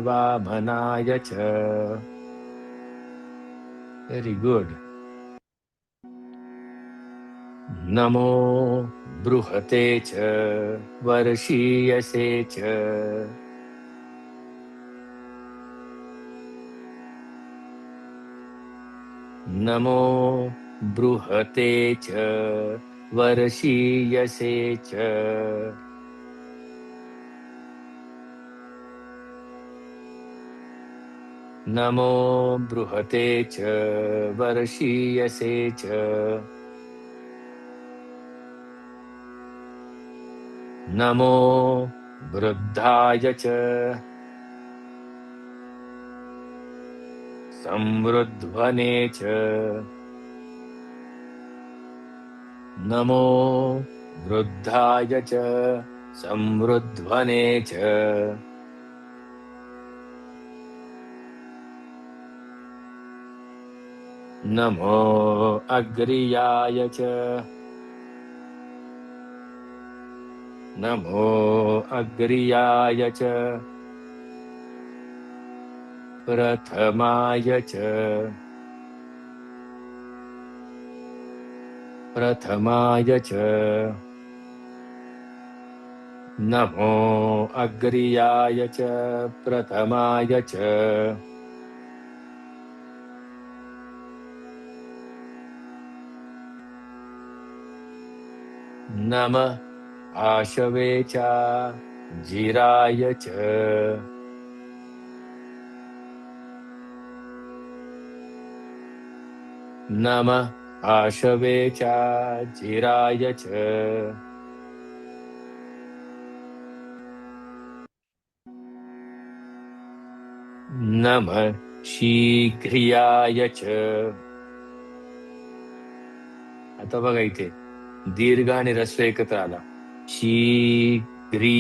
वामनाय च व्हेरी गुड नमो बृहते च वर्षीयसे च नमो बृहते च वर्षीयसे च नमो बृहते च वर्षीयसे च नमो वृद्धाय च संवृध्वने च नमो वृद्धाय च संवृध्वने च नमो अग्रियाय च नमो अग्रियाय च प्रथमाय च प्रथमाय च नमो अग्रियाय च प्रथमाय च नमः आशवे च जिराय च नमः आशवे च जिराय च नमः शीघ्रियाय च आता बघा इथे दीर्घ आणि ह्रस्व एकत्र आला शीघ्री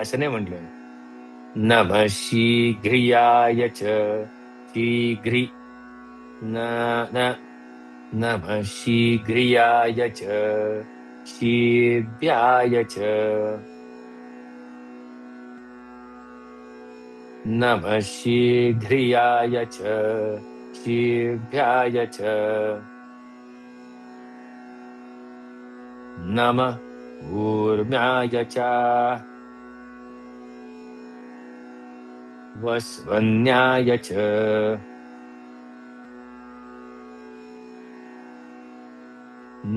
असं नाही म्हटलं नमः शीघ्रियाय च शीघ्री न न नमः शीघ्रियाय च शीघ्र्याय च नमः शीघ्रियाय च शीघ्र्याय च नमः ऊर्म्याय च वस्वन्याय च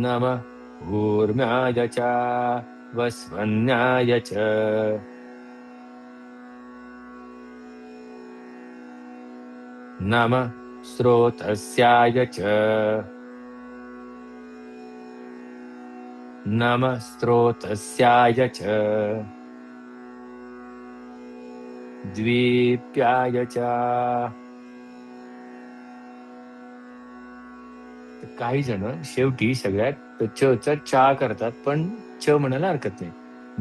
नमः ऊर्म्याय च वस्वन्याय च नमः स्रोतस्याय च नमः स्रोतस्याय च द्वीप्याय च. तर काही जण शेवटी सगळ्यात च चा चा करतात, पण च म्हणायला हरकत नाही.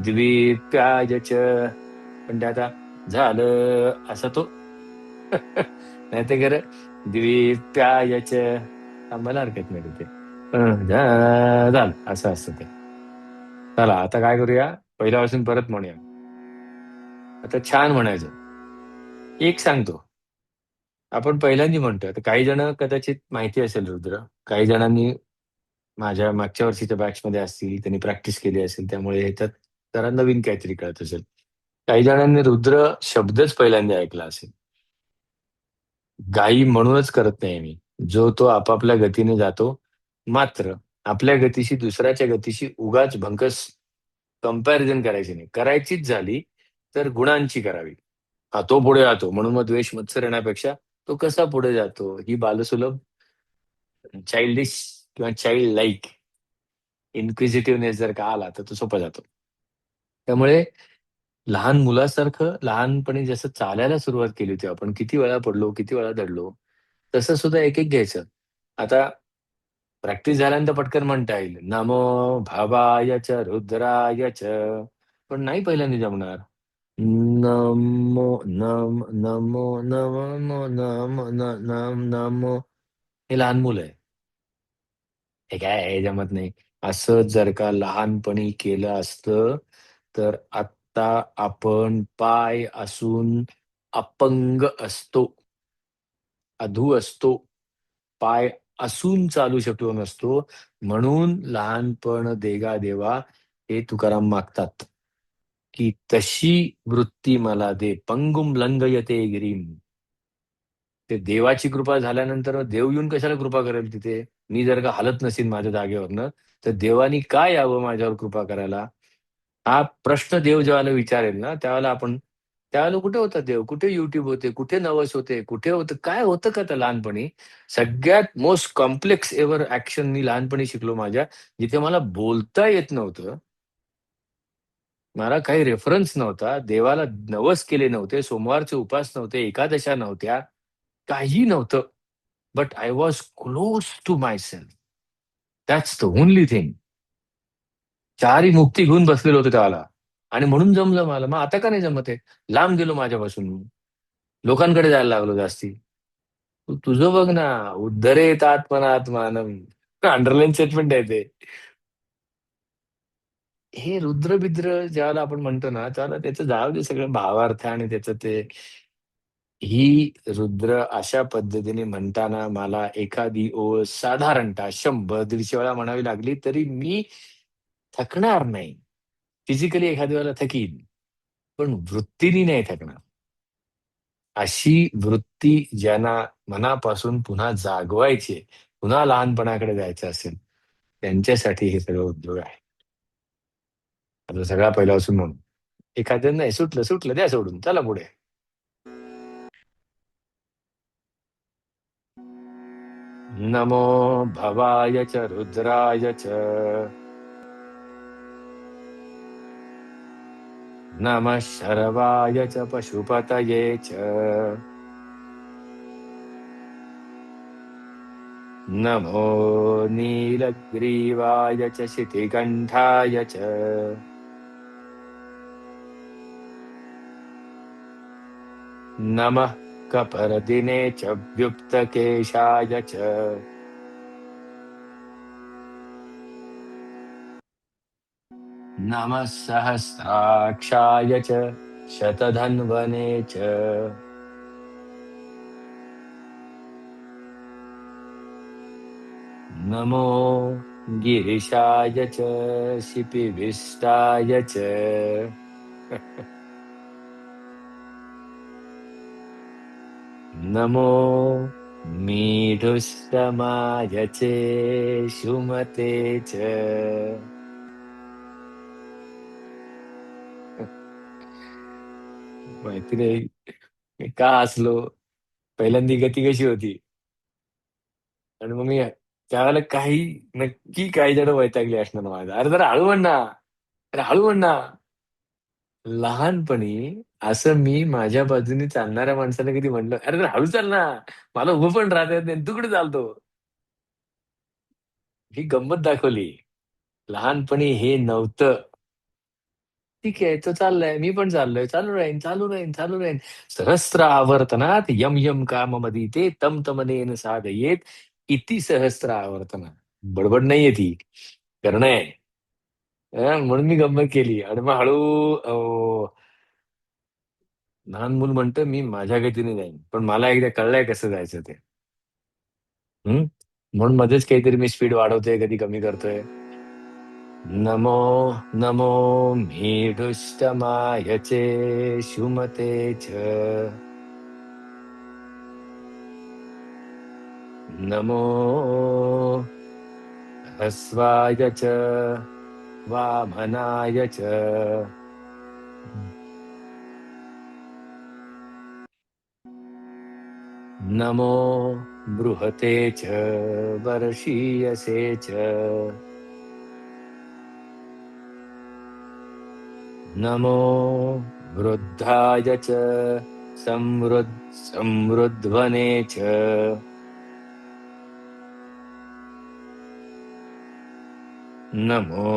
द्वीप्याय च, पण ते आता झालं असा तो नाही ते खरं द्वीप्याय च थांबायला हरकत नाही तिथे. झालं असं असतं ते. चला आता काय करूया, पहिल्यापासून परत म्हणूया. आता छान म्हणायचं. एक सांगतो, आपण पहिल्यांदा म्हणतोय. आता काही जण कदाचित माहिती असेल रुद्र, काही जणांनी माझ्या मागच्या वर्षीच्या बॅचमध्ये असतील, त्यांनी प्रॅक्टिस केली असेल, त्यामुळे ह्याच्यात जरा नवीन काहीतरी कळत असेल. काही जणांनी रुद्र शब्दच पहिल्यांदा ऐकला असेल. गाई म्हणूनच करत नाही मी. जो तो आपापल्या गतीने जातो, मात्र आपल्या गतीशी दुसऱ्याच्या गतीशी उगाच भंकस कंपॅरिझन करायची नाही. करायचीच झाली तर गुणांची करावी. हा तो पुढे जातो म्हणून मग द्वेष मत्सर येण्यापेक्षा तो कसा पुढे जातो ही बालसुलभ, चाइल्डिश किंवा चाइल्ड लाईक इन्क्विजिटिव्हनेस जर का आला तर तो सोपा जातो. त्यामुळे लहान मुलासारखं लहानपणी जसं चालायला सुरुवात केली होती आपण, किती वेळा पडलो, किती वेळा दडलो, तसं सुद्धा एक एक घ्यायचं. आता प्रॅक्टिस झाल्यानंतर पटकन म्हणता येईल, नमो भावाय च रुद्राय च, पण नाही पहिल्यांदा जमणार. नमो नम नमो नमो नम नम नमो. हे लहान मुलं आहे. हे काय हे जमत नाही. असं जर का लहानपणी केलं असतं तर आत्ता आपण पाय असून अपंग असतो, अधू असतो, पाय असून चालू शकलो नसतो. म्हणून लहानपण देगा देवा हे तुकाराम मागतात, की तशी वृत्ती मला दे, पंगुम लंगयते गिरीम. ते देवाची कृपा झाल्यानंतर देव येऊन कशाला कृपा करेल तिथे? मी जर का हलत नसेल माझ्या जागेवरनं, तर देवानी काय यावं माझ्यावर कृपा करायला? हा प्रश्न देव ज्यावेळेला विचारेल ना, त्यावेळेला आपण, त्यावेळेला कुठे होता देव? कुठे युट्यूब होते? कुठे नवस होते? कुठे होतं? काय होतं का त्या लहानपणी? सगळ्यात मोस्ट कॉम्प्लेक्स एव्हर ॲक्शन मी लहानपणी शिकलो माझ्या, जिथे मला बोलता येत नव्हतं. मला काही रेफरन्स नव्हता. देवाला नवस केले नव्हते. सोमवारचे उपास नव्हते. एकादशा नव्हत्या. काही नव्हतं. But I was close to myself. That's the only thing. चारही मुक्ती घेऊन बसलेलो होतो त्यावेळेला. आणि म्हणून जमलं मला. मग आता का नाही जमत आहे? लांब गेलो माझ्यापासून. लोकांकडे जायला लागलो जास्ती. तू तुझं बघ ना. उद्धरेत आत्मनात्मानम. अंडरलाईन स्टेटमेंट आहे ते. हे रुद्र-बिद्र ज्यावेळेला आपण म्हणतो ना, त्यावेळेला त्याचं जाऊ दे सगळं भावार्थ आणि त्याचं ते. ही रुद्र अशा पद्धतीने म्हणताना मला एखादी ओळ साधारणतः 100-150 वेळा म्हणावी लागली तरी मी थकणार नाही. फिजिकली एखाद्या वेळेला थकीन, पण वृत्तीने नाही थकणार. अशी वृत्ती ज्यांना मनापासून पुन्हा जागवायची आहे, पुन्हा लहानपणाकडे जायचं असेल, त्यांच्यासाठी हे सगळं उद्योग आहे. आता सगळा पहिल्यापासून म्हणून. एखादं नाही सुटलं, सुटलं द्या सोडून. चला पुढे. नमो भवाय च रुद्राय च. नमः शर्वाय च पशुपतये च. नमो नीलग्रीवाय च शितिकण्ठाय च. नमः कपर्दिने च व्युक्तकेशाय च. नमः सहस्राक्षाय च शतधन्वने च. नमो गिरिशाय च शिपिविष्टाय च. नमो मीढुष्टमायचे शुमते च. माहिती नाही मी का हसलो. पहिल्यांदी गती कशी होती. आणि मग मी त्यावेळेला काही नक्की काही जण वैतागली असणार माझा, अरे जरा हळू म्हण ना, अरे हळू म्हण ना. लहानपणी असं मी माझ्या बाजूने चालणाऱ्या माणसाला कधी म्हणलं, अरे जरा हळू चाल ना, मला उभं पण राहता येत नाही, तू कुठे चालतो. ही गंमत दाखवली. लहानपणी हे नव्हतं. ठीक आहे, तो चाललाय, मी पण चाललोय, चालू राहीन, चालू राहीन, चालू राहीन. सहस्र आवर्तनात यम यम काममदीते तम तमनेन साधयेत इति सहस्र आवर्तना. बडबड नाहीये ती, करणं आहे. म्हणून मी गंमत केली आणि मग हळू लहान मूल म्हणतं मी माझ्या गतीने जाईन, पण मला एकदा कळलंय कसं जायचं ते. हम्म. म्हणून मध्येच काहीतरी मी स्पीड वाढवतोय, कधी कमी करतोय. नमो नमो मीढुष्टमायचे शुमते च. नमो ह्रस्वाय च वामनाय च. नमो बृहते च वर्षीयसे च. नमो वृद्धाय च समृद्ध्वने च. नमो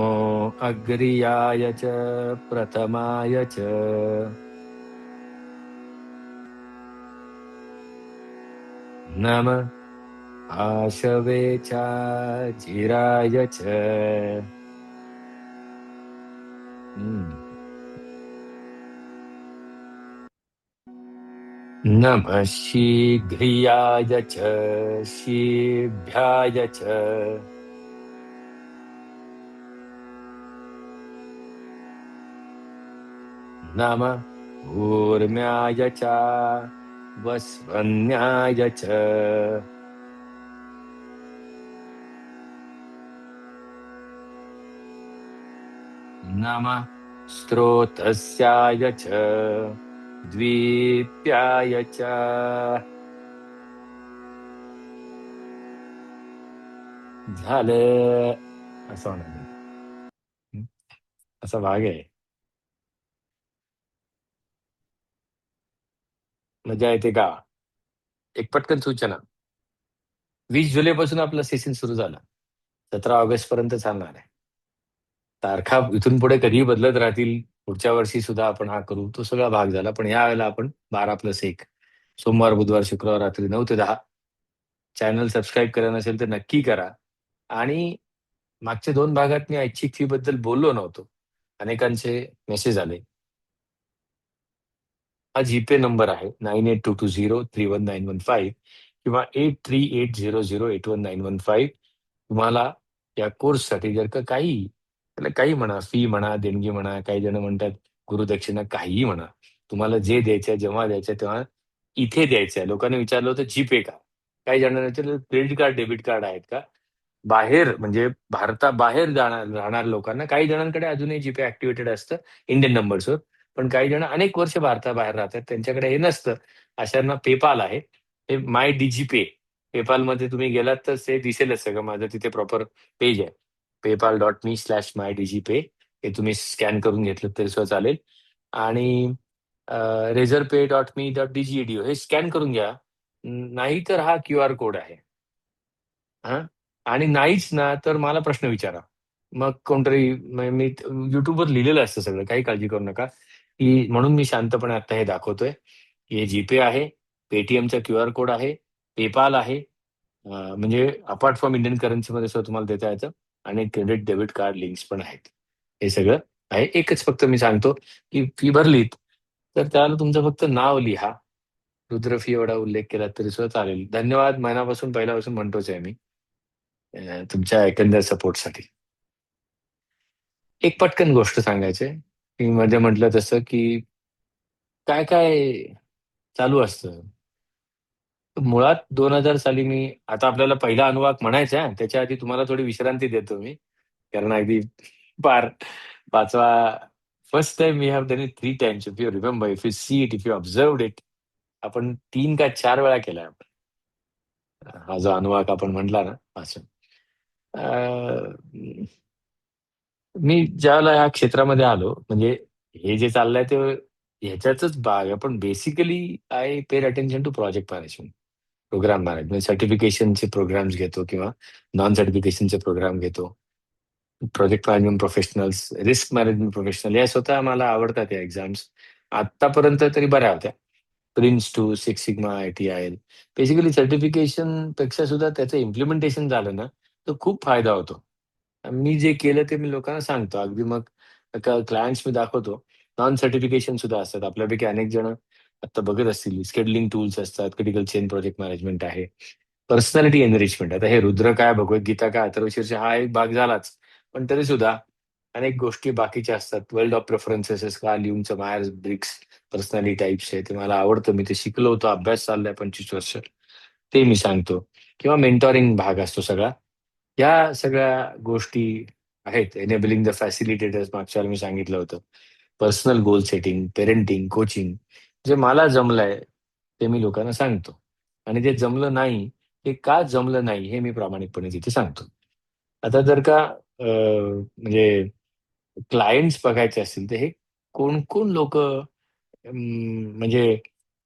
अग्रियाय च प्रथमाय च. नम आशवे चाजिराय च. हम्म. नमः शीघ्रियाय च शीभ्याय च. नमः ऊर्म्याय च वस्वन्याय च. नमः स्रोतस्याय च द्वीप्याय च. झालं. असं होणार. हं? असा भाग आहे. मजा येते का? एक पटकन सूचना. 20 जुलैपासून आपला सेशन सुरू झाला. 17 ऑगस्ट पर्यंत चालणार आहे. तारखा इथून पुढे कधीही बदलत राहतील. पुढच्या वर्षी सुद्धा आपण हा करू. तो सगळा भाग झाला. पण या वेळेला आपण 12+1 सोमवार, बुधवार, शुक्रवार रात्री 9 ते 10. चॅनल सबस्क्राईब केलं नसेल तर नक्की करा. आणि मागच्या 2 भागात मी ऐच्छिक फी बद्दल बोललो नव्हतो. अनेकांचे मेसेज आले. हा जीपे नंबर आहे 9822031915 किंवा 8380081915. तुम्हाला या कोर्ससाठी जर का काही, त्याला काही म्हणा, फी म्हणा, देणगी म्हणा, काही जण म्हणतात गुरुदक्षिणा, काहीही म्हणा. तुम्हाला जे द्यायचं जेव्हा द्यायचं तेव्हा इथे द्यायचं आहे. लोकांनी विचारलं होतं जीपे का? काही जणांनी विचारलं क्रेडिट कार्ड, डेबिट कार्ड आहेत का? बाहेर म्हणजे भारताबाहेर राहणाऱ्या लोकांना, काही जणांकडे अजूनही जीपे ऍक्टिव्हेटेड असतं इंडियन नंबर्सवर. पण काही जण अनेक वर्ष भारताबाहेर राहतात, त्यांच्याकडे हे नसतं. अशांना पेपाल आहे. Hey my DigiPay. पेपालमध्ये तुम्ही गेलात तर ते दिसेलच सगळं. माझं तिथे प्रॉपर पेज आहे. paypal.me/माय डीजीपे. हे तुम्ही स्कॅन करून घेतलं तरी सुद्धा चालेल. आणि razorpay.me.dgedu हे स्कॅन करून घ्या. नाही तर हा QR कोड आहे. हा. आणि नाहीच ना, तर मला प्रश्न विचारा. मग कोणतरी मी युट्यूबवर लिहिलेलं असतं सगळं, काही काळजी करू नका. की म्हणून मी शांतपणे आता हे दाखवतोय की हे जीपे आहे, पेटीएमचा QR कोड आहे, पेपाल आहे. म्हणजे अपार्ट फ्रॉम इंडियन करन्सीमध्ये सुद्धा तुम्हाला देता येतं. आणि क्रेडिट डेबिट कार्ड लिंक्स पण आहेत. हे सगळं आहे. एकच फक्त मी सांगतो की फी भरलीत तर त्याला तुमचं फक्त नाव लिहा. रुद्र फी एवढा उल्लेख केला तरी सुद्धा चालेल. धन्यवाद. मनापासून पहिल्यापासून म्हणतोच आहे मी तुमच्या एकंदर सपोर्टसाठी. एक पटकन गोष्ट सांगायची आहे. मी मध्ये म्हटलं तसं की काय काय चालू असतं. मुळात 2000 साली मी, आता आपल्याला पहिला अनुवाक म्हणायचा आहे, त्याच्या आधी तुम्हाला थोडी विश्रांती देतो मी. कारण अगदी पार पाचवा, first time we have done it 3 times. If you remember, if you see it, if you observed it, आपण 3 का 4 वेळा केलाय आपण. हा जो अनुवाक आपण म्हटला ना, असं. अ, मी ज्यावेळेला या क्षेत्रामध्ये आलो, म्हणजे हे जे चाललंय ते ह्याच्यातच भाग आहे. पण basically I paid attention to project management, program management, सर्टिफिकेशनचे प्रोग्राम्स घेतो किंवा नॉन सर्टिफिकेशनचे प्रोग्राम घेतो. Project management professionals, risk management professional, या स्वतः मला आवडतात या एक्झाम्स. आतापर्यंत तरी बऱ्या होत्या. Prince 2, six sigma, ITIL. Basically certification पेक्षा सुद्धा त्याचं इम्प्लिमेंटेशन झालं ना, तर खूप फायदा होतो. मी जे केलं ते मी लोकांना सांगतो. अगदी मग क्लायंट्स मी दाखवतो. नॉन सर्टिफिकेशन सुद्धा असतात. आपल्यापैकी अनेक जण आता बघत असतील, शेड्यूलिंग टूल्स असतात, क्रिटिकल चेन प्रोजेक्ट मॅनेजमेंट आहे. Personality enrichment. आता हे रुद्र काय, भगवद्गीता काय, अथर्वशीर्ष हा एक भाग झालाच. पण तरी सुद्धा अनेक गोष्टी बाकीच्या असतात. वर्ल्ड ऑफ प्रेफरन्सेस, का लिव्हचं मायर्स ब्रिक्स पर्सनॅलिटी टाइप्स आहे. ते मला आवडतं. मी ते शिकलो होतो. अभ्यास चाललाय 25 वर्ष. ते मी सांगतो. किंवा मेंटॉरिंग भाग असतो सगळा. या सगळ्या गोष्टी आहेत. एनेबलिंग द फॅसिलिटेटर्स मागच्या वेळेला मी सांगितलं होतं. Personal goal setting, parenting, coaching, जे मला जमलंय ते मी लोकांना सांगतो. आणि जे जमलं नाही, ते का जमलं नाही हे मी प्रामाणिकपणे तिथे सांगतो. आता जर का म्हणजे क्लायंट्स बघायचे असतील, तर हे कोण-कोण लोकं म्हणजे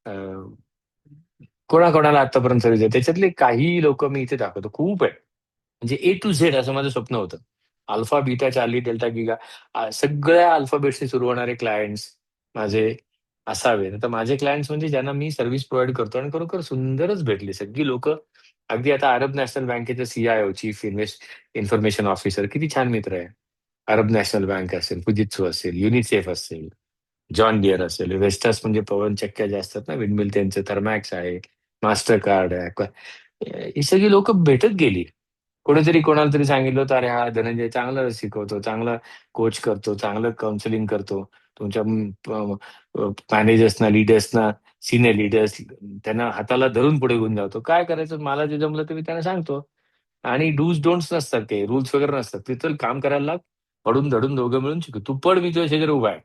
अ, कोणाकोणाला आत्तापर्यंत सर्व्हिस आहे. त्याच्यातले काही लोकं मी इथे दाखवतो. खूप आहेत. म्हणजे ए टू झेड असं माझं स्वप्न होतं. Alpha, beta, Charlie, delta, giga, सगळ्या अल्फाबेट्सनी सुरू होणारे क्लायंट्स माझे असावेत. आता माझे क्लायंट्स म्हणजे ज्यांना मी सर्व्हिस प्रोव्हाईड करतो आणि खरोखर सुंदरच भेटली सगळी लोकं. अगदी आता अरब नॅशनल बँकेचे CIO, चीफ इन्फॉर्मेशन ऑफिसर, किती छान मित्र आहे. अरब नॅशनल बँक असेल, फुजित्सू असेल, युनिसेफ असेल, जॉन डिअर असेल, वेस्टास म्हणजे पवन चक्क्या ज्या असतात ना, विंडमिल, त्यांचं थर्मॅक्स आहे, मास्टर कार्ड आहे. ही सगळी लोकं भेटत गेली. कोणीतरी कोणाला तरी सांगितलं होतं, "अरे, हा धनंजय चांगलं शिकवतो, चांगलं कोच करतो, चांगलं काउन्सिलिंग करतो. तुमच्या मॅनेजर्सना, लीडर्सना, सीनियर लीडर्स त्यांना हाताला धरून पुढे घेऊन जातो." काय करायचं? मला जे जमलं ते मी त्यांना सांगतो. आणि डूज डोंट्स नसतात, ते रूल्स वगैरे नसतात. ते चल काम करायला लाग, पडून धडून दोघं मिळून शिकू. तू पड, मी तुझ्या शेजारी उभा आहे.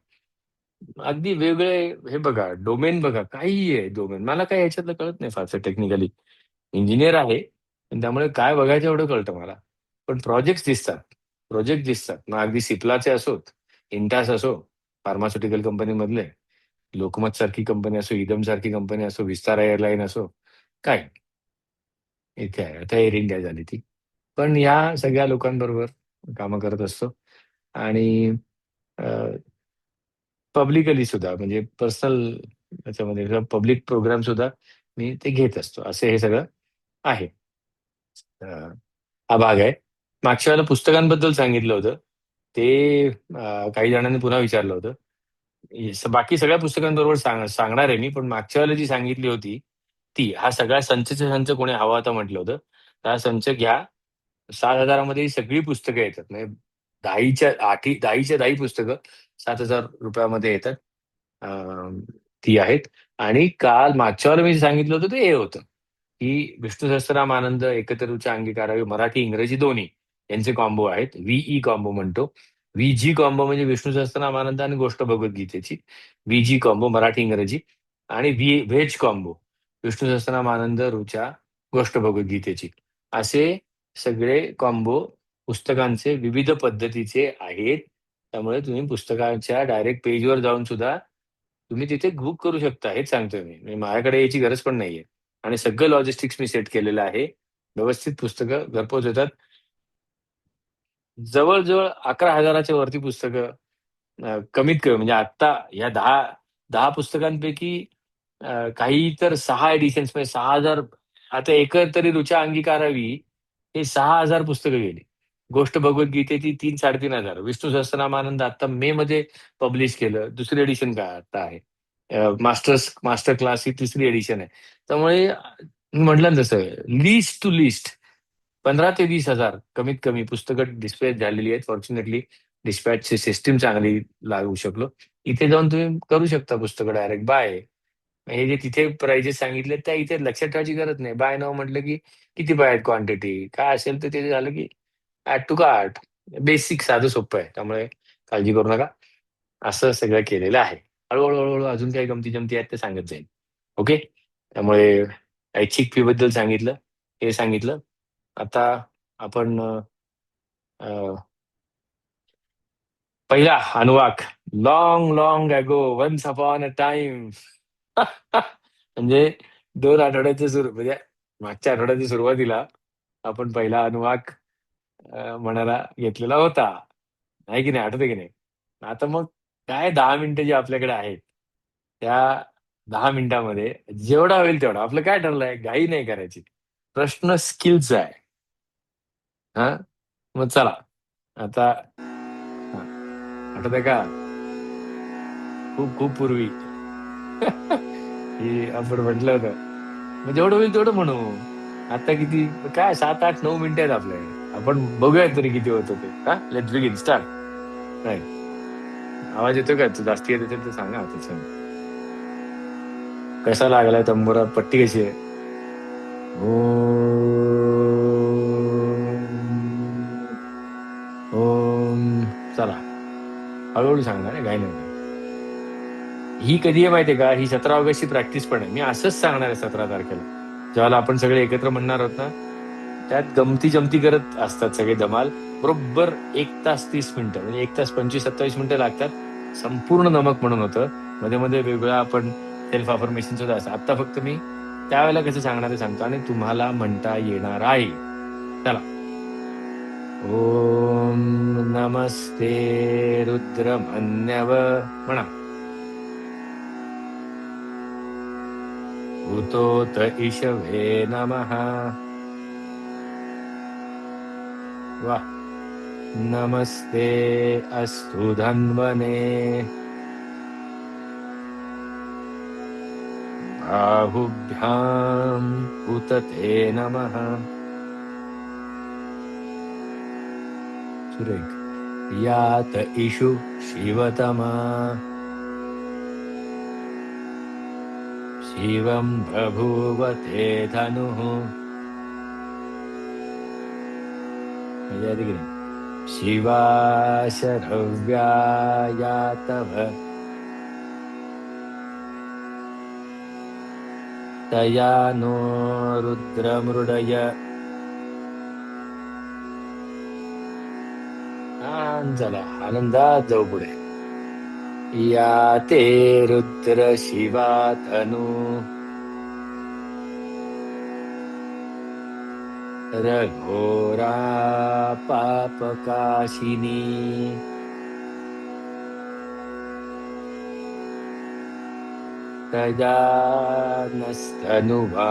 अगदी वेगळे. हे बघा, डोमेन बघा, काहीही आहे डोमेन. मला काही ह्याच्यातलं कळत नाही फारसं टेक्निकली. इंजिनिअर आहे, आणि त्यामुळे काय बघायचं एवढं कळतं मला. पण प्रोजेक्ट्स दिसतात. प्रोजेक्ट दिसतात. मग अगदी सिप्लाचे असोत, इंटास असो, फार्मास्युटिकल कंपनीमधले, लोकमत सारखी कंपनी असो, इदम सारखी कंपनी असो, विस्तारा एअरलाईन असो, काय इथे आहे. आता एअर इंडिया झाली ती. पण या सगळ्या लोकांबरोबर कामं करत असतो. आणि पब्लिकली सुद्धा, म्हणजे पर्सनल त्याच्यामध्ये पब्लिक प्रोग्राम सुद्धा मी ते घेत असतो. असं हे सगळं आहे. अ, हा भाग आहे. मागच्या वेळेला पुस्तकांबद्दल सांगितलं होतं. ते काही जणांनी पुन्हा विचारलं होतं. बाकी सगळ्या पुस्तकांबरोबर सांगणार आहे मी, पण मागच्या वेळेला जी सांगितली होती ती. हा सगळा संचच्या संच कोणी हवा होता म्हटलं होतं. तर हा संच घ्या. 7,000 मध्ये ही सगळी पुस्तकं येतात. म्हणजे 10च्या 10 पुस्तकं ₹7,000 मध्ये येतात. अ, ती आहेत. आणि काल मागच्या वेळेला मी जे सांगितलं होतं ते हे होतं, की विष्णू सहस्त्रनाम आनंद एकत्र उच्च अंगीकारावे, मराठी इंग्रजी दोन्ही यांचे कॉम्बो आहेत. कॉम्बो म्हणतो. कॉम्बो म्हणजे विष्णू सहस्त्रनाम आनंद आणि गोष्ट भगवद्गीतेची. कॉम्बो मराठी इंग्रजी. आणि व्हेज कॉम्बो विष्णू सहस्त्रनाम आनंद, ऋचा, गोष्ट भगवद्गीतेची. असे सगळे कॉम्बो पुस्तकांचे विविध पद्धतीचे आहेत. त्यामुळे तुम्ही पुस्तकाच्या डायरेक्ट पेजवर जाऊन सुद्धा तुम्ही तिथे बुक करू शकता. हेच सांगतोय मी. म्हणजे माझ्याकडे यायची गरज पण नाहीये. आणि सगळं लॉजिस्टिक्स मी सेट केलेलं आहे. व्यवस्थित पुस्तकं घरपोच येतात. जवळ-जवळ 11,000च्या वरती पुस्तकं, कमीत कमी म्हणजे आत्ता या 10 पुस्तकांपैकी काही तर 6 एडिशन्स म्हणजे 6,000. आता एकंदरीत ऋचा अंगीकारावी हे 6,000 पुस्तकं गेली. गोष्ट भगवद्गीतेची 3,000-3,500. विष्णू सहस्त्रनाम आनंद आता मे मध्ये पब्लिश केलं. दुसरी एडिशन काय आता आहे. मास्टर क्लास ही तिसरी एडिशन आहे. त्यामुळे मी म्हटलं ना तसं, लीस्ट टू लीस्ट 15,000 ते 20,000 कमीत कमी पुस्तकं डिस्पॅच झालेली आहेत. फॉर्च्युनेटली डिस्पॅचची सिस्टीम चांगली लागू शकलो. इथे जाऊन तुम्ही करू शकता पुस्तकं डायरेक्ट बाय. हे जे तिथे प्राइजेस सांगितले त्या इथे लक्षात ठेवायची गरज नाही. बाय नाव म्हटलं की किती पाहिजे क्वांटिटी काय असेल तर ते झालं की ऍड टू कार्ट. बेसिक साधं सोपं आहे, त्यामुळे काळजी करू नका. असं सगळं केलेलं आहे. हळूहळू हळूहळू अजून काही गमती जमती आहेत ते सांगत जाईल. ओके. त्यामुळे ऐच्छिक फी बद्दल सांगितलं, हे सांगितलं. आता आपण पहिला अनुवाक. लॉंग लॉंग अगो वन्स अपॉन अ टाइम. म्हणजे 2 आठवड्याच्या सुरू म्हणजे मागच्या आठवड्याच्या सुरुवातीला आपण पहिला अनुवाक म्हणायला घेतलेला होता. आहे की नाही, आठवते की नाही? आता मग काय 10 मिनिटं जे आपल्याकडे आहेत त्या 10 मिनिटामध्ये जेवढा होईल तेवढा. आपलं काय ठरलंय, घाई नाही करायची. प्रश्न स्किलचा आहे. हा, मग चला आता. हा, आठवतंय का खूप खूप पूर्वी की आपण म्हटलं होतं मग जेवढं होईल तेवढं म्हणू. आता किती काय 7 8 9 मिनिटं आहेत आपल्याकडे. आपण बघूया तरी किती होत होते. हा, लेट्स बिगिन स्टार्ट. राईट. आवाज येतो का? तू जास्ती येत असेल तर सांगा त्याच्यानं. कसा लागलाय तंबोरा? पट्टी कशी आहे? ओम. ओम. चला हळूहळू सांगणार आहे, घाई नाही होणार. ही कधी आहे माहितीये का? ही 17 ऑगस्टची प्रॅक्टिस पण आहे. मी असंच सांगणार आहे 17 तारखेला, जेव्हा आपण सगळे एकत्र म्हणणार आहोत ना. त्यात गमती जमती करत असतात सगळे धमाल. बरोबर 1 तास 30 मिनिटं म्हणजे 1 तास 25 27 मिनिटं लागतात. संपूर्ण नमक म्हणून होतं. मध्ये मध्ये वेगळं आपण सेल्फ अफर्मेशन सुद्धा असतं. आता फक्त मी त्यावेळेला कसं सांगणार आहे सांगतो आणि तुम्हाला म्हणता येणार आहे. चला. ओम नमस्ते रुद्रमन्यव म्हणा. उतोत इशवे नमः. वा. नमस्ते अस्तु धन्वने. बाहुभ्याम उतते नमः. सुरेख. यात इषु शिवतमा. शिवं बभूव ते धनुः. म्हणजे शिवा शरव्या यातव. तया नो रुद्रमृडय. चला आनंदात जाऊ पुढे. या ते रुद्र शिवा तनु. रघोरा पापकाशिनी. तया नस्तनुवा.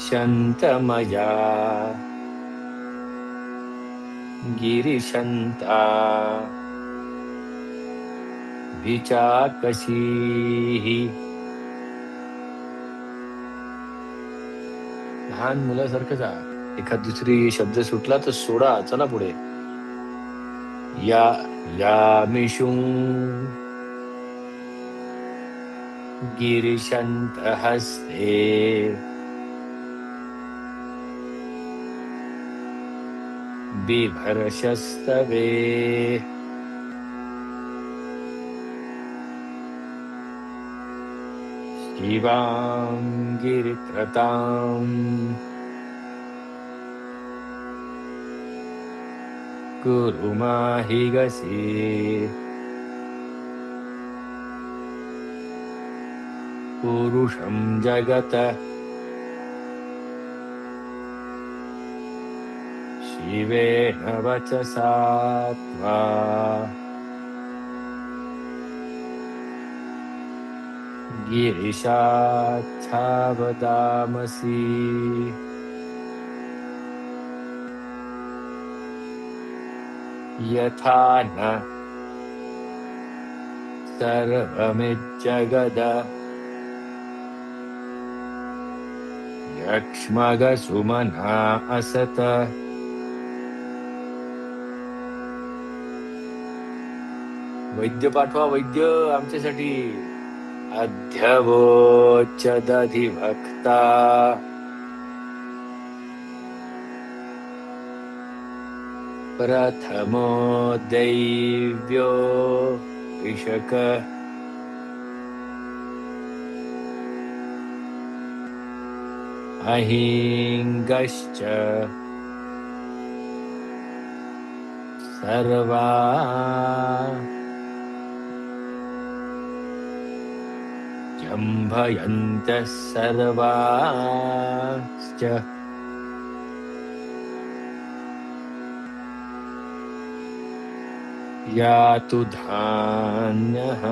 शन्तमया गिरिशन्ता. विचाकशीः. लहान मुलासारखं जा. एखाद दुसरी शब्द सुटला तर सोडा. चला पुढे. या यामिषुं गिरिशन्त हस्ते. बिभर्षस्तवे. शिवां गिरित्रताम्. कुरु माहिगसी. पुरुषं जगत. शिवेन वचसा त्वा. गिरिशाच्छावदामसि. यथा न सर्वमिज्जगद. यक्ष्मगसुमना असत. वैद्य पाठवा, वैद्य आमच्यासाठी. अध्यवोच दधिभक्ता प्रथमो दैव्यो विशक अहिंगश्च सर्वा जम्भयन्तः सर्वाश्च यातु धान्यः.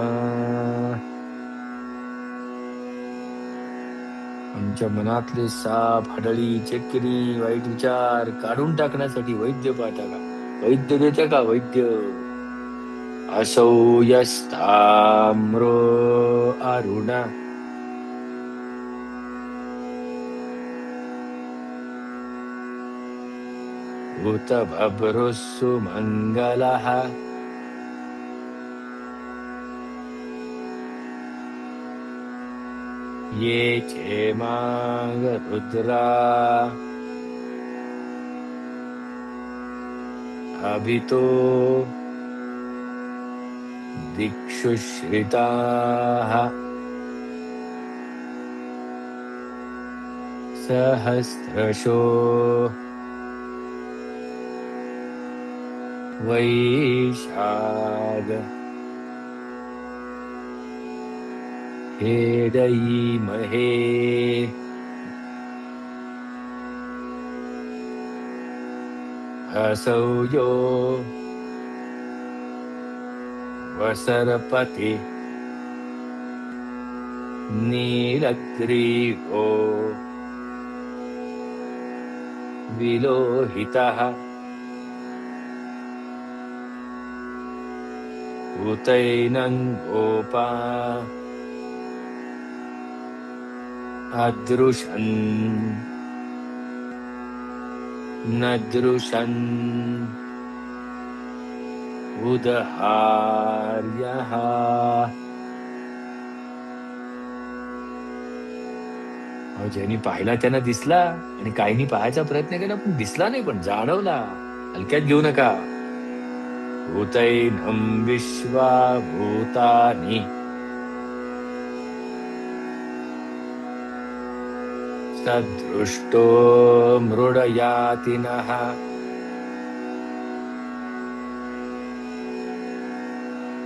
आमच्या मनातले साप, हडळी, चक्री, वाईट विचार काढून टाकण्यासाठी वैद्य पाठवा. वैद्य देते का वैद्य? असौ यस्ताम्रो अरुण उत भभ्रुः सुमङ्गलः. ये चेमाङ्ग रुद्रा अभितो दिक्षु श्रिताः. सहस्रशो वैशाख हेदयीमहे. असौ यो वसरपति नीलग्रीवो विलोहितः. उतैनं गोपा अदृशन् न दृशन् उदहार्यः. ज्यांनी पाहिला त्यांना दिसला, आणि काहींनी पाहायचा प्रयत्न केला पण दिसला नाही, पण जाणवला. हलक्यात घेऊ नका. भूतैनं विश्वा भूतानि सदृष्टो मृडयातिनः.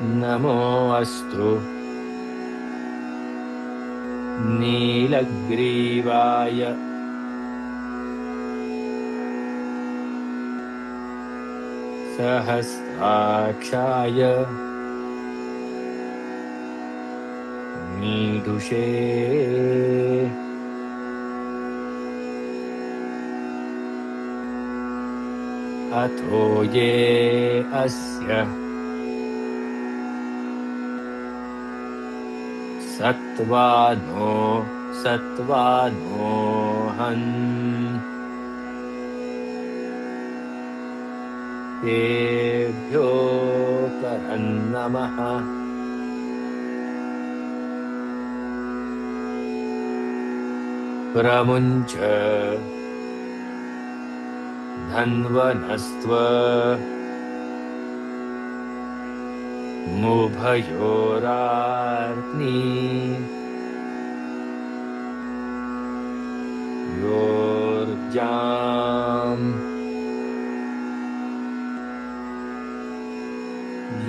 नमो अस्तु नीलग्रीवाय सहस्राक्षाय मीढुषे. अथो ये अस्य सत्त्वानोऽहम् तेभ्यो करन्नमः. प्रमुञ्च धन्वनस्त्व मुभयोरार्नि योर्जाम्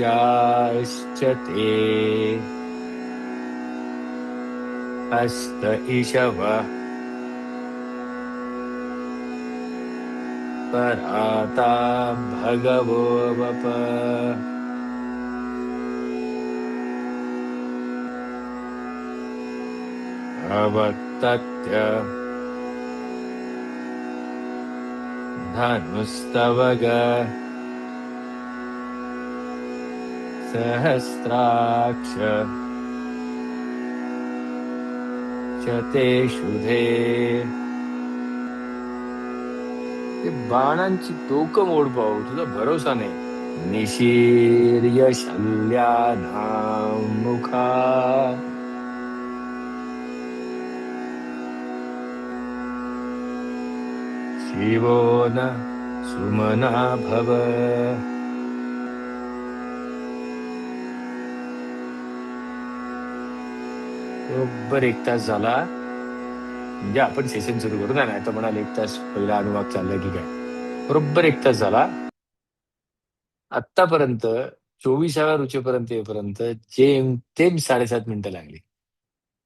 याश्च ते हस्त इषव पराता भगवो वप. अवत्तत्य धनुस्तवग सहस्राक्ष ते शुधे. ते बाणांची टोकं मोड पाहू, तुझा भरोसा नाही. निशीर्यशल्यानां मुखा शिवो न सुमना भव. बरोबर 1 तास झाला म्हणजे आपण सेशन सुरू करू ना, नाही तर म्हणाल 1 तास पहिला अनुवाद चाललाय की काय. बरोबर 1 तास झाला आत्तापर्यंत. 24व्या रुचेपर्यंत येईपर्यंत जेमतेम 7.5 मिनिटं लागली.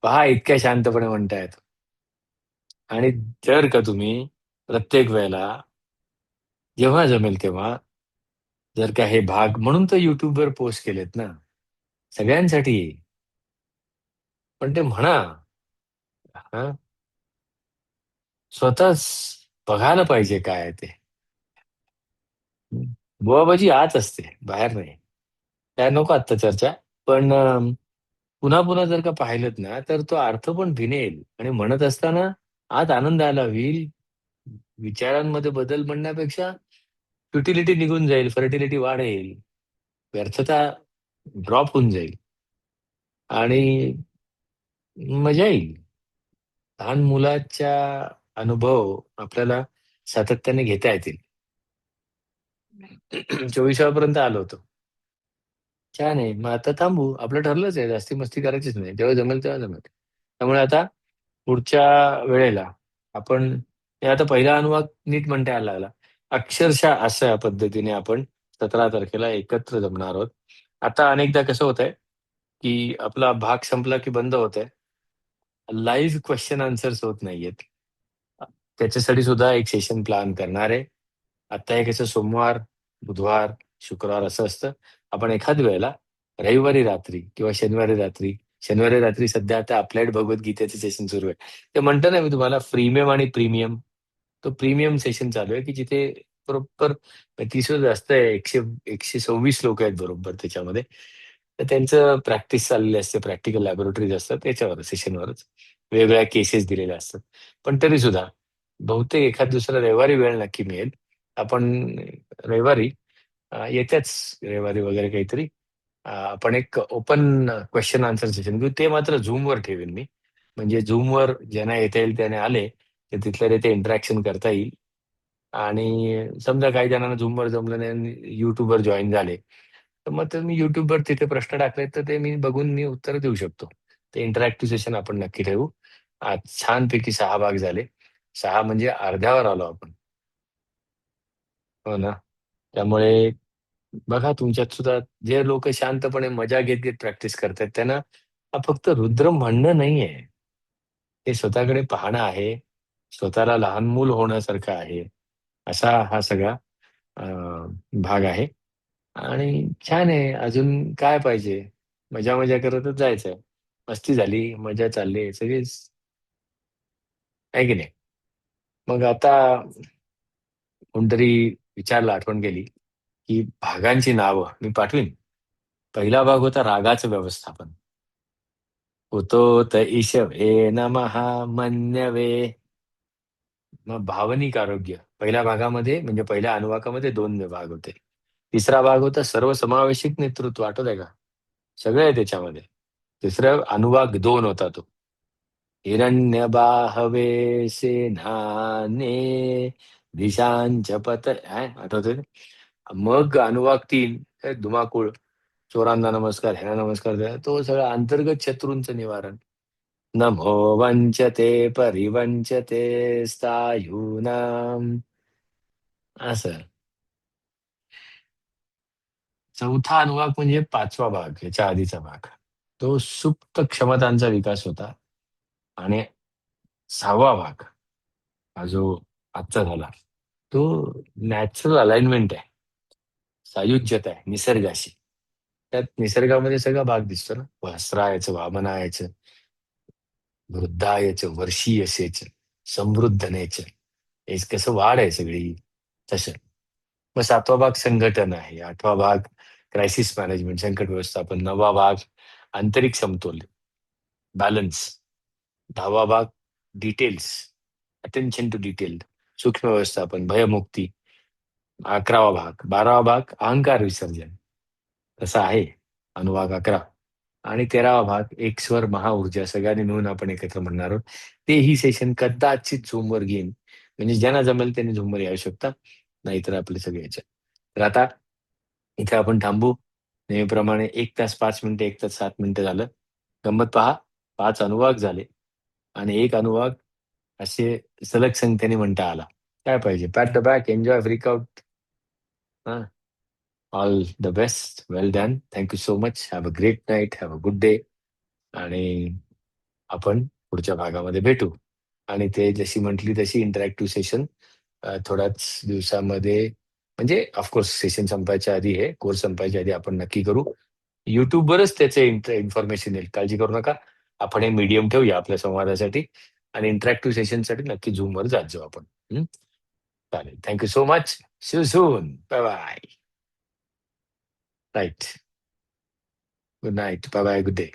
पहा इतक्या शांतपणे म्हणतायत. आणि जर का तुम्ही प्रत्येक वेळेला जेव्हा जमेल तेव्हा जर का हे भाग म्हणून तर युट्यूबवर पोस्ट केलेत ना सगळ्यांसाठी. पण ते म्हणा हा स्वतःच बघायला पाहिजे काय आहे ते. बुवाबाजी आत असते बाहेर नाही. त्या नको आत्ता चर्चा. पण पुन्हा पुन्हा जर का पाहिलं ना तर तो अर्थ पण भिनेल आणि म्हणत असताना आत आनंद आला होईल. विचारांमध्ये बदल म्हणण्यापेक्षा फ्युटिलिटी निघून जाईल, फर्टिलिटी वाढेल, व्यर्थता ड्रॉप होऊन जाईल आणि मजा येईल. लहान मुलाच्या अनुभव आपल्याला सातत्याने घेता येतील. 24व्या आलो होतो. छान आहे. मग आता थांबू. आपलं ठरलंच आहे. जास्ती मस्ती करायचीच नाही. जेव्हा जमेल तेव्हा जमेल. त्यामुळे आता पुढच्या वेळेला आपण हे आता पहिला अनुवाद नीट म्हणता यायला लागला. अक्षरशः अशा पद्धतीने आपण 17 तारखेला एकत्र जमणार आहोत. आता अनेकदा कसं होतंय, की आपला भाग संपला की बंद होतंय. लाईव्ह क्वेश्चन आन्सर्स होत नाहीयेत. त्याच्यासाठी सुद्धा एक सेशन प्लॅन करणार आहे. आता हे कसं सोमवार, बुधवार, शुक्रवार असं असतं. आपण एखाद वेळेला रविवारी रात्री किंवा शनिवारी रात्री सध्या आता अप्लाइड भगवद्गीतेचं सेशन सुरू आहे. ते म्हणतो ना मी तुम्हाला फ्रीमियम आणि प्रीमियम. तो प्रीमियम सेशन चालू आहे की जिथे बरोबर 30 जास्त आहे. 126 लोक आहेत बरोबर त्याच्यामध्ये. तर त्यांचं प्रॅक्टिस चाललेली असते. प्रॅक्टिकल लॅबोरेटरीज असतात त्याच्यावर सेशनवरच. वेगवेगळ्या केसेस दिलेल्या असतात. पण तरी सुद्धा बहुतेक एखाद दुसरा रविवारी वेळ नक्की मिळेल. आपण रविवारी येत्याच रविवारी वगैरे काहीतरी आपण एक ओपन क्वेश्चन आन्सर सेशन घेऊ. ते मात्र झूमवर ठेवेन मी. म्हणजे झूमवर ज्यांना येता येईल त्याने आले तर तिथल्या तिथे इंटरॅक्शन करता येईल. आणि समजा काही जणांना झूमवर जमलं नाही आणि युट्यूबवर जॉईन झाले तर मग तर मी युट्यूबवर तिथे प्रश्न टाकले तर ते मी बघून मी उत्तर देऊ शकतो. ते इंटरॅक्टिव्ह सेशन आपण नक्की ठेवू. आज छानपैकी 6 भाग झाले. 6 म्हणजे अर्ध्यावर आलो आपण. हो ना. त्यामुळे बघा तुमच्यात सुद्धा जे लोक शांतपणे मजा घेत घेत प्रॅक्टिस करतात त्यांना हा फक्त रुद्र म्हणणं नाहीये. ते स्वतःकडे पाहणं आहे. स्वतःला लहान मूल होण्यासारखं आहे. असा हा सगळा भाग आहे. आणि छान आहे. अजून काय पाहिजे? मजा मजा करतच जायचंय. मस्ती झाली, मजा चालली सगळीच आहे की नाही? मग आता कोणतरी विचारलं, आठवण केली, की भागांची नावं मी पाठवीन. पहिला भाग होता रागाचं व्यवस्थापन. उतोत ईशवे नमः मन्यवे. मग भावनिक आरोग्य पहिल्या भागामध्ये म्हणजे पहिल्या अनुवाकामध्ये 2 भाग होते. तिसरा भाग होता सर्वसमावेशक नेतृत्व. आठवत आहे का? सगळं आहे त्याच्यामध्ये. तिसरा अनुवाक 2 होता तो. हिरण्यबाहवे सेनाने दिशांच पत आठवतंय? मग अनुवाक 3 धुमाकूळ, चोरांना नमस्कार, ह्यांना नमस्कार द्या. तो सगळं अंतर्गत शत्रूंचं निवारण. नमो वंचते परिवंचते स्थायूनाम. असं. चौथा अनुवाक म्हणजे 5वा भाग, याच्या आधीचा भाग. तो सुप्त क्षमतांचा विकास होता. आणि 6वा भाग हा जो आजचा झाला तो नॅचरल अलाइनमेंट आहे. सायुज्यता आहे निसर्गाशी. त्यात निसर्गामध्ये सगळा भाग दिसतो ना. वासरायचं, वामनायचं, वृद्धायचं, वर्षीयसेच, समृद्धनेच. हे कसं वाढ आहे सगळी तसं. मग 7वा भाग संघटन आहे. 8वा भाग क्रायसिस मॅनेजमेंट, संकट व्यवस्थापन. 9वा भाग आंतरिक समतोल, बॅलन्स. 10वा भाग डिटेल्स, अटेन्शन टू डिटेल, सूक्ष्म व्यवस्थापन, भयमुक्ती. 11वा भाग, 12वा भाग अहंकार विसर्जन. तसा आहे अनुभाग 11. आणि 13वा भाग एक स्वर महाऊर्जा सगळ्यांनी मिळून आपण एकत्र म्हणणार आहोत. तेही सेशन कदाचित Zoomवर घेईन. म्हणजे ज्यांना जमेल त्यांनी Zoomवर येऊ शकता. नाहीतर आपले सगळे याच्यात. तर आता इथे आपण थांबू. नेहमीप्रमाणे 1 तास 5 मिनिटं, 1 तास 7 मिनिटं झालं. गंमत पहा 5 अनुवाक झाले आणि 1 अनुवाक असे सलग संख्येने म्हणता आला. काय पाहिजे? Pat the back, enjoy, freak out. हां. All the best. Well done. Thank you so much. Have a great night. Have a good day. आणि आपण पुढच्या भागामध्ये भेटू. आणि ते जशी म्हटली तशी इंटरॅक्टिव्ह सेशन थोड्याच दिवसामध्ये म्हणजे ऑफकोर्स सेशन संपायच्या आधी हे कोर्स संपायच्या आधी आपण नक्की करू. YouTubeवरच त्याचे इन्फॉर्मेशन येईल. काळजी करू नका. आपण हे मीडियम ठेवूया आपल्या संवादासाठी आणि इंटरॅक्टिव्ह सेशनसाठी नक्की Zoomवर जात जाऊ आपण. हं. चालेल. Thank you so much. See you soon. Bye bye. Right. Good night. Bye bye. Good day.